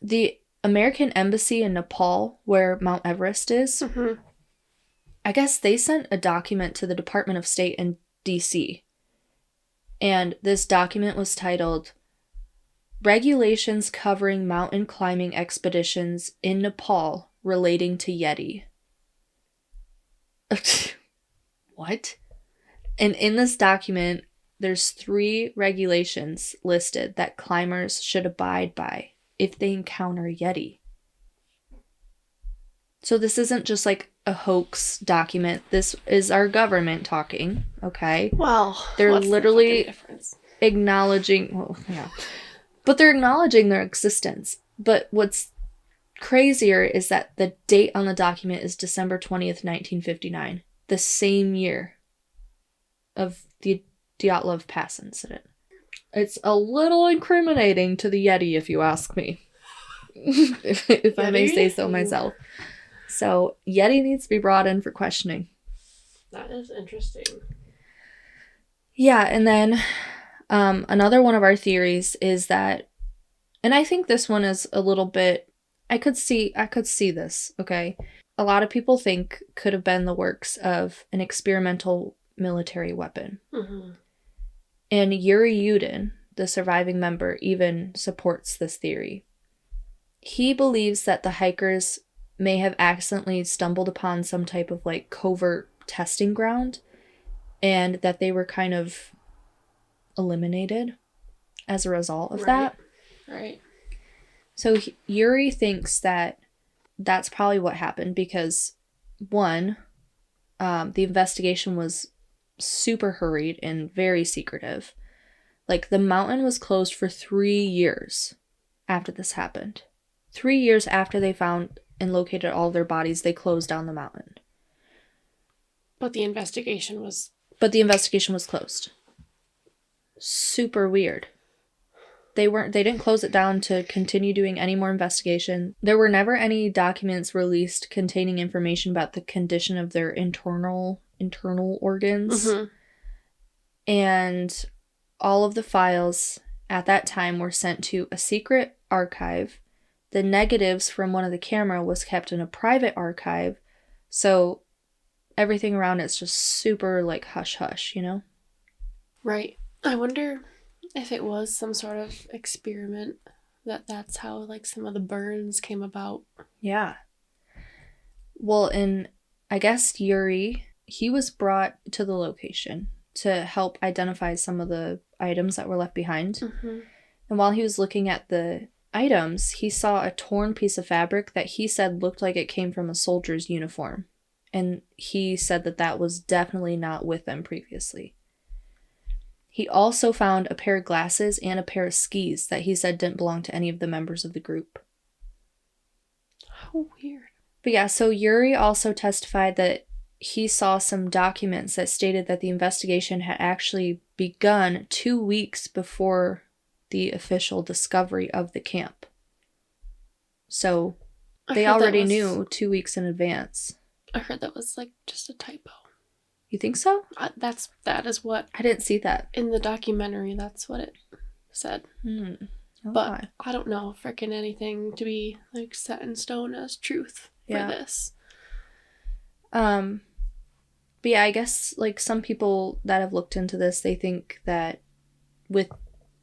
the American embassy in Nepal, where Mount Everest is, I guess they sent a document to the Department of State in D.C. And this document was titled Regulations Covering Mountain Climbing Expeditions in Nepal Relating to Yeti. What? And in this document, there's 3 regulations listed that climbers should abide by if they encounter Yeti. So this isn't just like a hoax document. This is our government talking, okay? Well, they're literally acknowledging, well, yeah. But they're acknowledging their existence. But what's crazier is that the date on the document is December 20th, 1959, the same year of the Dyatlov Pass incident. It's a little incriminating to the Yeti, if you ask me. if I may say so myself. So, Yeti needs to be brought in for questioning. That is interesting. Yeah, and then another one of our theories is that, and I think this one is a little bit, I could see this, okay? A lot of people think could have been the works of an experimental military weapon. And Yuri Yudin, the surviving member, even supports this theory. He believes that the hikers may have accidentally stumbled upon some type of like covert testing ground, and that they were kind of eliminated as a result of that. Right. So Yuri thinks that that's probably what happened because, one, the investigation was super hurried and very secretive. Like, the mountain was closed for 3 years after this happened. 3 years after they found and located all their bodies, they closed down the mountain. But the investigation was closed. Super weird. They didn't close it down to continue doing any more investigation. There were never any documents released containing information about the condition of their internal organs. And all of the files at that time were sent to a secret archive. The negatives from one of the camera was kept in a private archive. So everything around it's just super like hush hush, you know? Right. I wonder if it was some sort of experiment that's how like some of the burns came about. Yeah. Well, and I guess Yuri, he was brought to the location to help identify some of the items that were left behind. And while he was looking at the items, he saw a torn piece of fabric that he said looked like it came from a soldier's uniform. And he said that that was definitely not with them previously. He also found a pair of glasses and a pair of skis that he said didn't belong to any of the members of the group. How weird. But yeah, so Yuri also testified that he saw some documents that stated that the investigation had actually begun 2 weeks before the official discovery of the camp. So they already knew 2 weeks in advance. I heard that was like just a typo. You think so? That is what I didn't see that in the documentary. That's what it said. Okay. But I don't know freaking anything to be like set in stone as truth for this. But yeah, I guess like some people that have looked into this, they think that with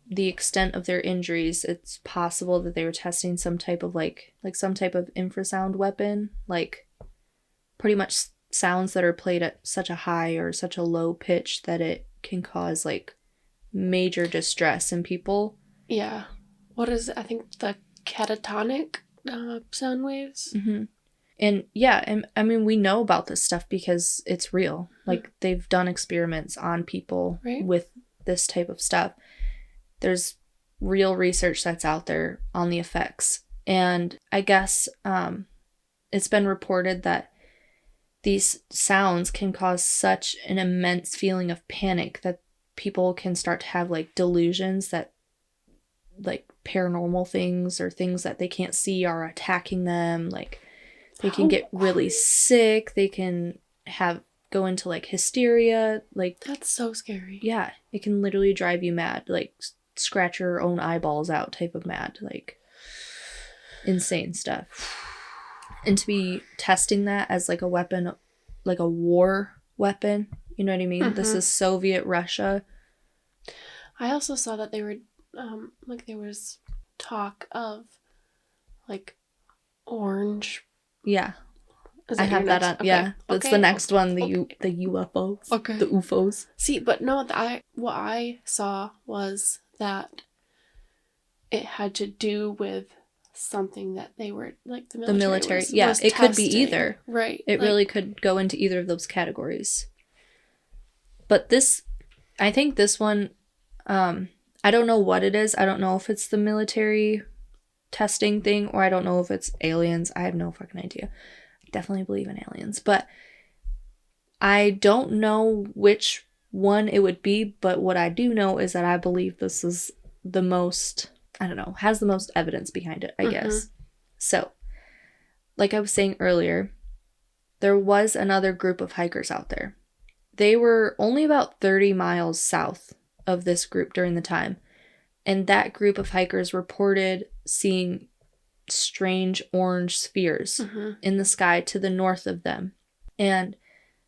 the extent of their injuries, it's possible that they were testing some type of like some type of infrasound weapon, like pretty much sounds that are played at such a high or such a low pitch that it can cause like major distress in people. Yeah. What is it? I think the catatonic sound waves. And yeah, and I mean, we know about this stuff because it's real. Like, they've done experiments on people with this type of stuff. There's real research that's out there on the effects. And I guess it's been reported that these sounds can cause such an immense feeling of panic that people can start to have like delusions that like paranormal things or things that they can't see are attacking them. Like they can get really sick. They can go into like hysteria. Like that's so scary. Yeah, it can literally drive you mad. Like scratch your own eyeballs out type of mad. Like insane stuff. And to be testing that as like a weapon, like a war weapon, you know what I mean? Mm-hmm. This is Soviet Russia. I also saw that they were, like there was talk of like orange. Yeah. I have that on. Okay. Yeah. That's the next one, the UFOs. Okay. The UFOs. See, but no, what I saw was that it had to do with something that they were like the military. Was it testing. Could be either. Right. It really could go into either of those categories. But I think this one, I don't know what it is. I don't know if it's the military testing thing or I don't know if it's aliens. I have no fucking idea. I definitely believe in aliens, but I don't know which one it would be. But what I do know is that I believe this is the most, I don't know, has the most evidence behind it, I guess. So, like I was saying earlier, there was another group of hikers out there. They were only about 30 miles south of this group during the time. And that group of hikers reported seeing strange orange spheres in the sky to the north of them. And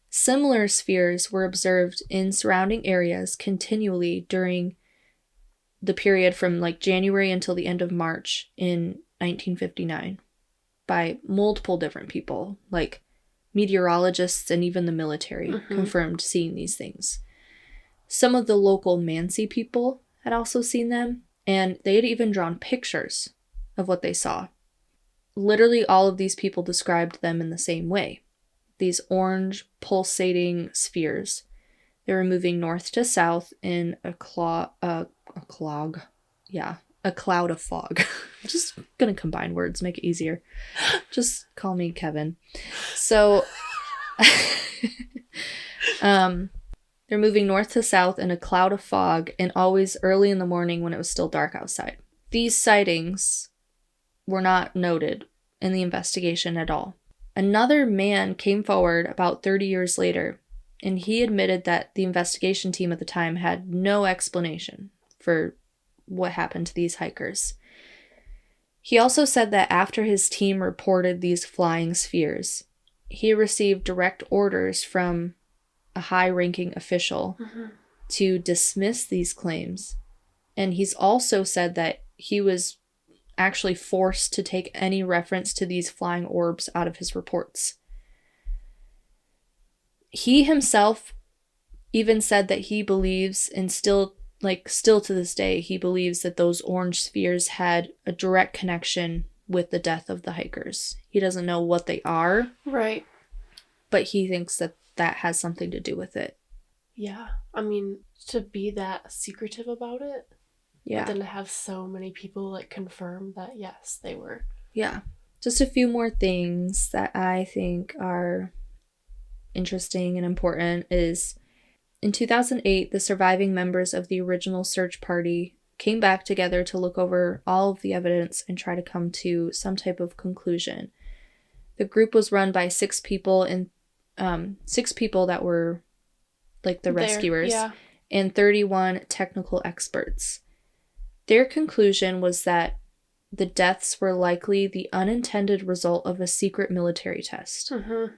similar spheres were observed in surrounding areas continually during the period from like January until the end of March in 1959 by multiple different people, like meteorologists and even the military confirmed seeing these things. Some of the local Mansi people had also seen them, and they had even drawn pictures of what they saw. Literally all of these people described them in the same way. These orange pulsating spheres. They were moving north to south in a cloud of fog. I'm just gonna combine words, make it easier. Just call me Kevin. So, they're moving north to south in a cloud of fog and always early in the morning when it was still dark outside. These sightings were not noted in the investigation at all. Another man came forward about 30 years later, and he admitted that the investigation team at the time had no explanation for what happened to these hikers. He also said that after his team reported these flying spheres, he received direct orders from a high-ranking official to dismiss these claims. And he's also said that he was actually forced to take any reference to these flying orbs out of his reports. He himself even said that he believes, and still to this day, he believes that those orange spheres had a direct connection with the death of the hikers. He doesn't know what they are. Right. But he thinks that that has something to do with it. Yeah. I mean, to be that secretive about it. Yeah. But then to have so many people like confirm that, yes, they were. Yeah. Just a few more things that I think are interesting and important is in 2008, the surviving members of the original search party came back together to look over all of the evidence and try to come to some type of conclusion. The group was run by 6 people and 6 people that were like the rescuers and 31 technical experts. Their conclusion was that the deaths were likely the unintended result of a secret military test.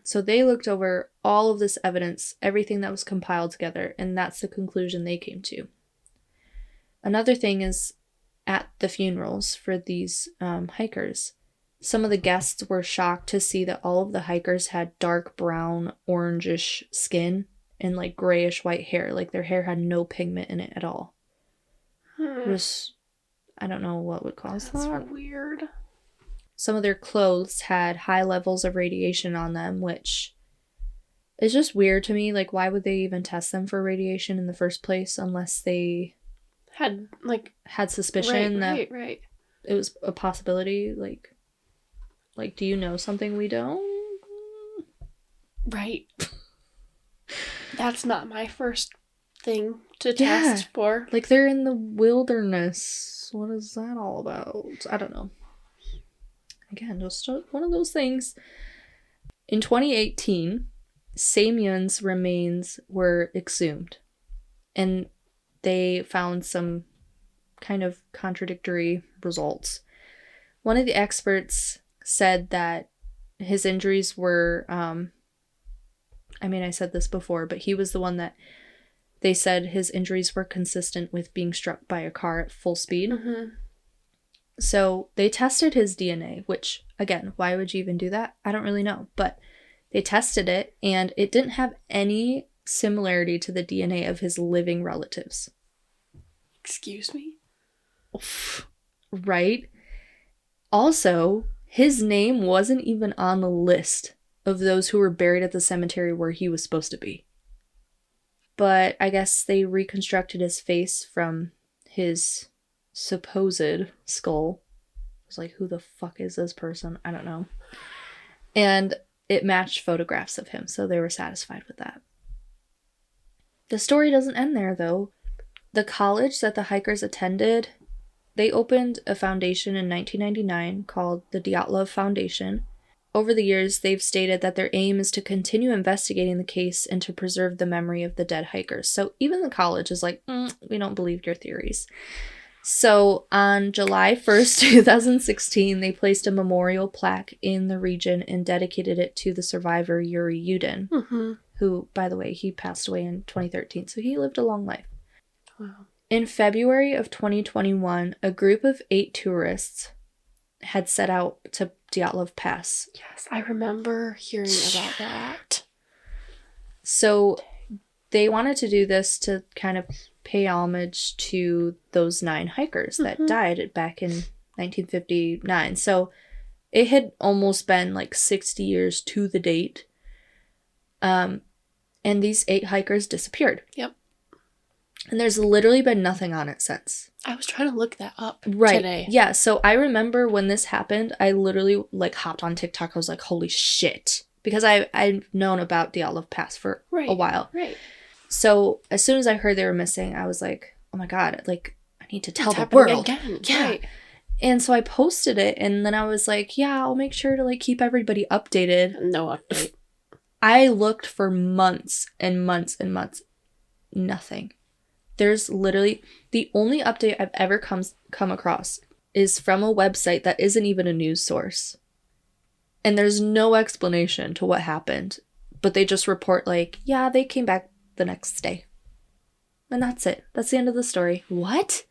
So they looked over all of this evidence, everything that was compiled together, and that's the conclusion they came to. Another thing is at the funerals for these hikers, some of the guests were shocked to see that all of the hikers had dark brown, orangish skin and like grayish white hair. Like their hair had no pigment in it at all. It was, I don't know what would cause that. That's weird. Some of their clothes had high levels of radiation on them, which is just weird to me. Like, why would they even test them for radiation in the first place unless they had suspicion that it was a possibility? Like, do you know something we don't? Right. That's not my first thing to test for. Like, they're in the wilderness. What is that all about? I don't know. Again, just one of those things. In 2018, Semyon's remains were exhumed. And they found some kind of contradictory results. One of the experts said that his injuries were, I said this before, but he was the one that they said his injuries were consistent with being struck by a car at full speed. Mm-hmm. So they tested his DNA, which, again, why would you even do that? I don't really know. But they tested it, and it didn't have any similarity to the DNA of his living relatives. Excuse me? Right? Also, his name wasn't even on the list of those who were buried at the cemetery where he was supposed to be. But I guess they reconstructed his face from his supposed skull. I was like, who the fuck is this person? I don't know. And it matched photographs of him, so they were satisfied with that. The story doesn't end there, though. The college that the hikers attended, they opened a foundation in 1999 called the Dyatlov Foundation. Over the years, they've stated that their aim is to continue investigating the case and to preserve the memory of the dead hikers. So even the college is like, we don't believe your theories. So on July 1st, 2016, they placed a memorial plaque in the region and dedicated it to the survivor Yuri Yudin, who, by the way, he passed away in 2013, so he lived a long life. Wow. In February of 2021, a group of 8 tourists had set out to Dyatlov Pass. Yes, I remember hearing about that. So they wanted to do this to kind of pay homage to those 9 hikers that died back in 1959. So it had almost been like 60 years to the date. And these 8 hikers disappeared. Yep. And there's literally been nothing on it since. I was trying to look that up today. Yeah, so I remember when this happened, I literally like hopped on TikTok. I was like, holy shit. Because I've known about Dyatlov Pass for a while. Right. So as soon as I heard they were missing, I was like, oh my God, like, I need to tell the world. Again. Yeah. Right. And so I posted it, and then I was like, yeah, I'll make sure to like keep everybody updated. No update. I looked for months and months and months. Nothing. There's literally, the only update I've ever come across is from a website that isn't even a news source. And there's no explanation to what happened. But they just report like, yeah, they came back the next day. And that's it. That's the end of the story. What?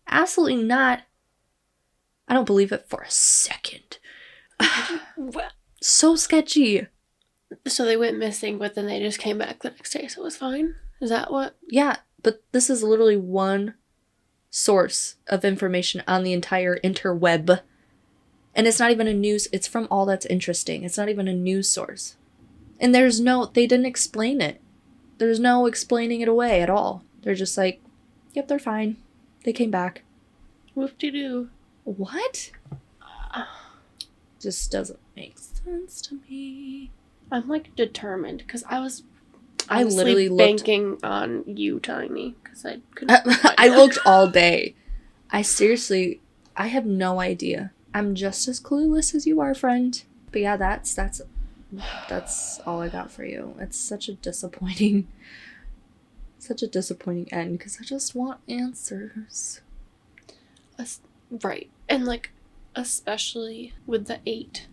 Absolutely not. I don't believe it for a second. So sketchy. So they went missing, but then they just came back the next day, so it was fine? Is that what? Yeah, but this is literally one source of information on the entire interweb. And it's not even a news, it's from All That's Interesting. It's not even a news source. And they didn't explain it. There's no explaining it away at all. They're just like, yep, they're fine. They came back. Whoop-de-doo. What? Just doesn't make sense to me. I'm like determined because I literally banking on you telling me because I couldn't. I looked all day. I have no idea. I'm just as clueless as you are, friend. But yeah, that's all I got for you. It's such a disappointing end because I just want answers. Right. And like, especially with the 8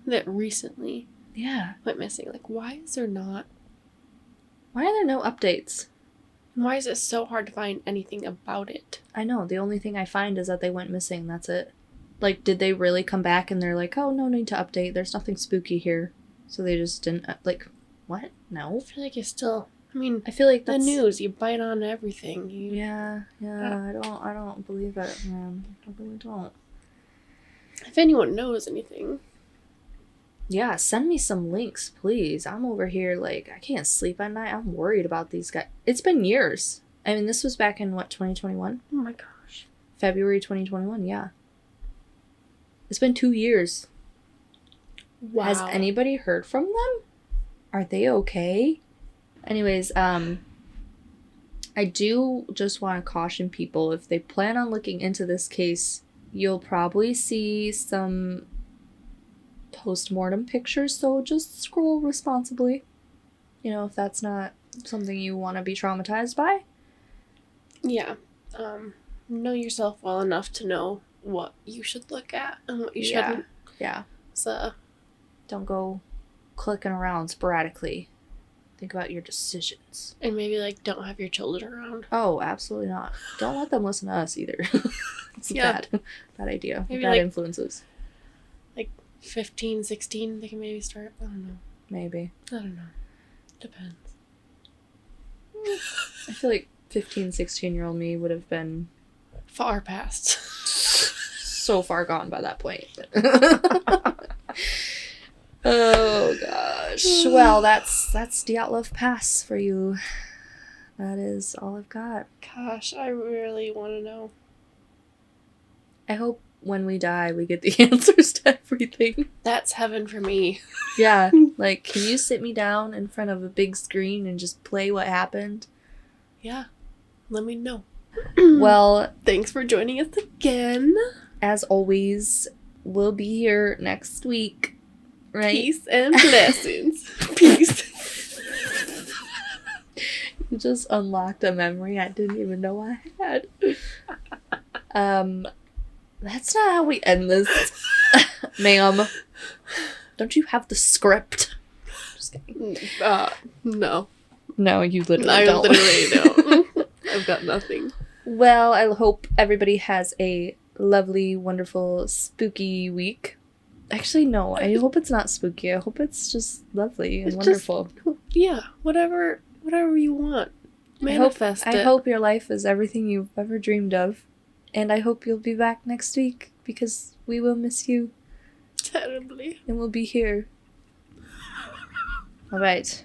that recently went missing. Like, why are there no updates? And why is it so hard to find anything about it? I know. The only thing I find is that they went missing. That's it. Like, did they really come back and they're like, oh, no need to update. There's nothing spooky here. So they just didn't, like, what? No. I feel like it's still, I feel like that's... The news, you bite on everything. Yeah, I don't believe it, man. I really don't. If anyone knows anything. Yeah, send me some links, please. I'm over here, like, I can't sleep at night. I'm worried about these guys. It's been years. I mean, this was back in, 2021? Oh my gosh. February 2021, yeah. It's been 2 years. Wow. Has anybody heard from them? Are they okay? Anyways, I do just want to caution people, if they plan on looking into this case, you'll probably see some post-mortem pictures, so just scroll responsibly. You know, if that's not something you want to be traumatized by. Yeah. Know yourself well enough to know what you should look at and what you shouldn't. Yeah. So don't go clicking around sporadically. Think about your decisions. And maybe, like, don't have your children around. Oh, absolutely not. Don't let them listen to us either. It's bad idea. Maybe, bad like, influences. Like 15, 16, they can maybe start. I don't know. Maybe. I don't know. Depends. I feel like 15, 16-year-old me would have been far past. So far gone by that point. Oh gosh. Well, that's Dyatlov Pass for you. That is all I've got. Gosh, I really want to know. I hope when we die we get the answers to everything. That's heaven for me. Yeah, like, can you sit me down in front of a big screen and just play what happened? Yeah, let me know. Well, thanks for joining us again. As always, we'll be here next week, right? Peace and blessings. Peace. You just unlocked a memory I didn't even know I had. That's not how we end this. Ma'am, don't you have the script? Just kidding. No. No, you literally I don't. literally don't. I've got nothing. Well, I hope everybody has a lovely, wonderful, spooky week. Actually, no, I hope it's not spooky. I hope it's just lovely and wonderful. Yeah, whatever you want. Manifest it. I hope your life is everything you've ever dreamed of. And I hope you'll be back next week, because we will miss you. Terribly. And we'll be here. Alright.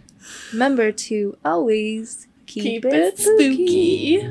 Remember to always keep it spooky.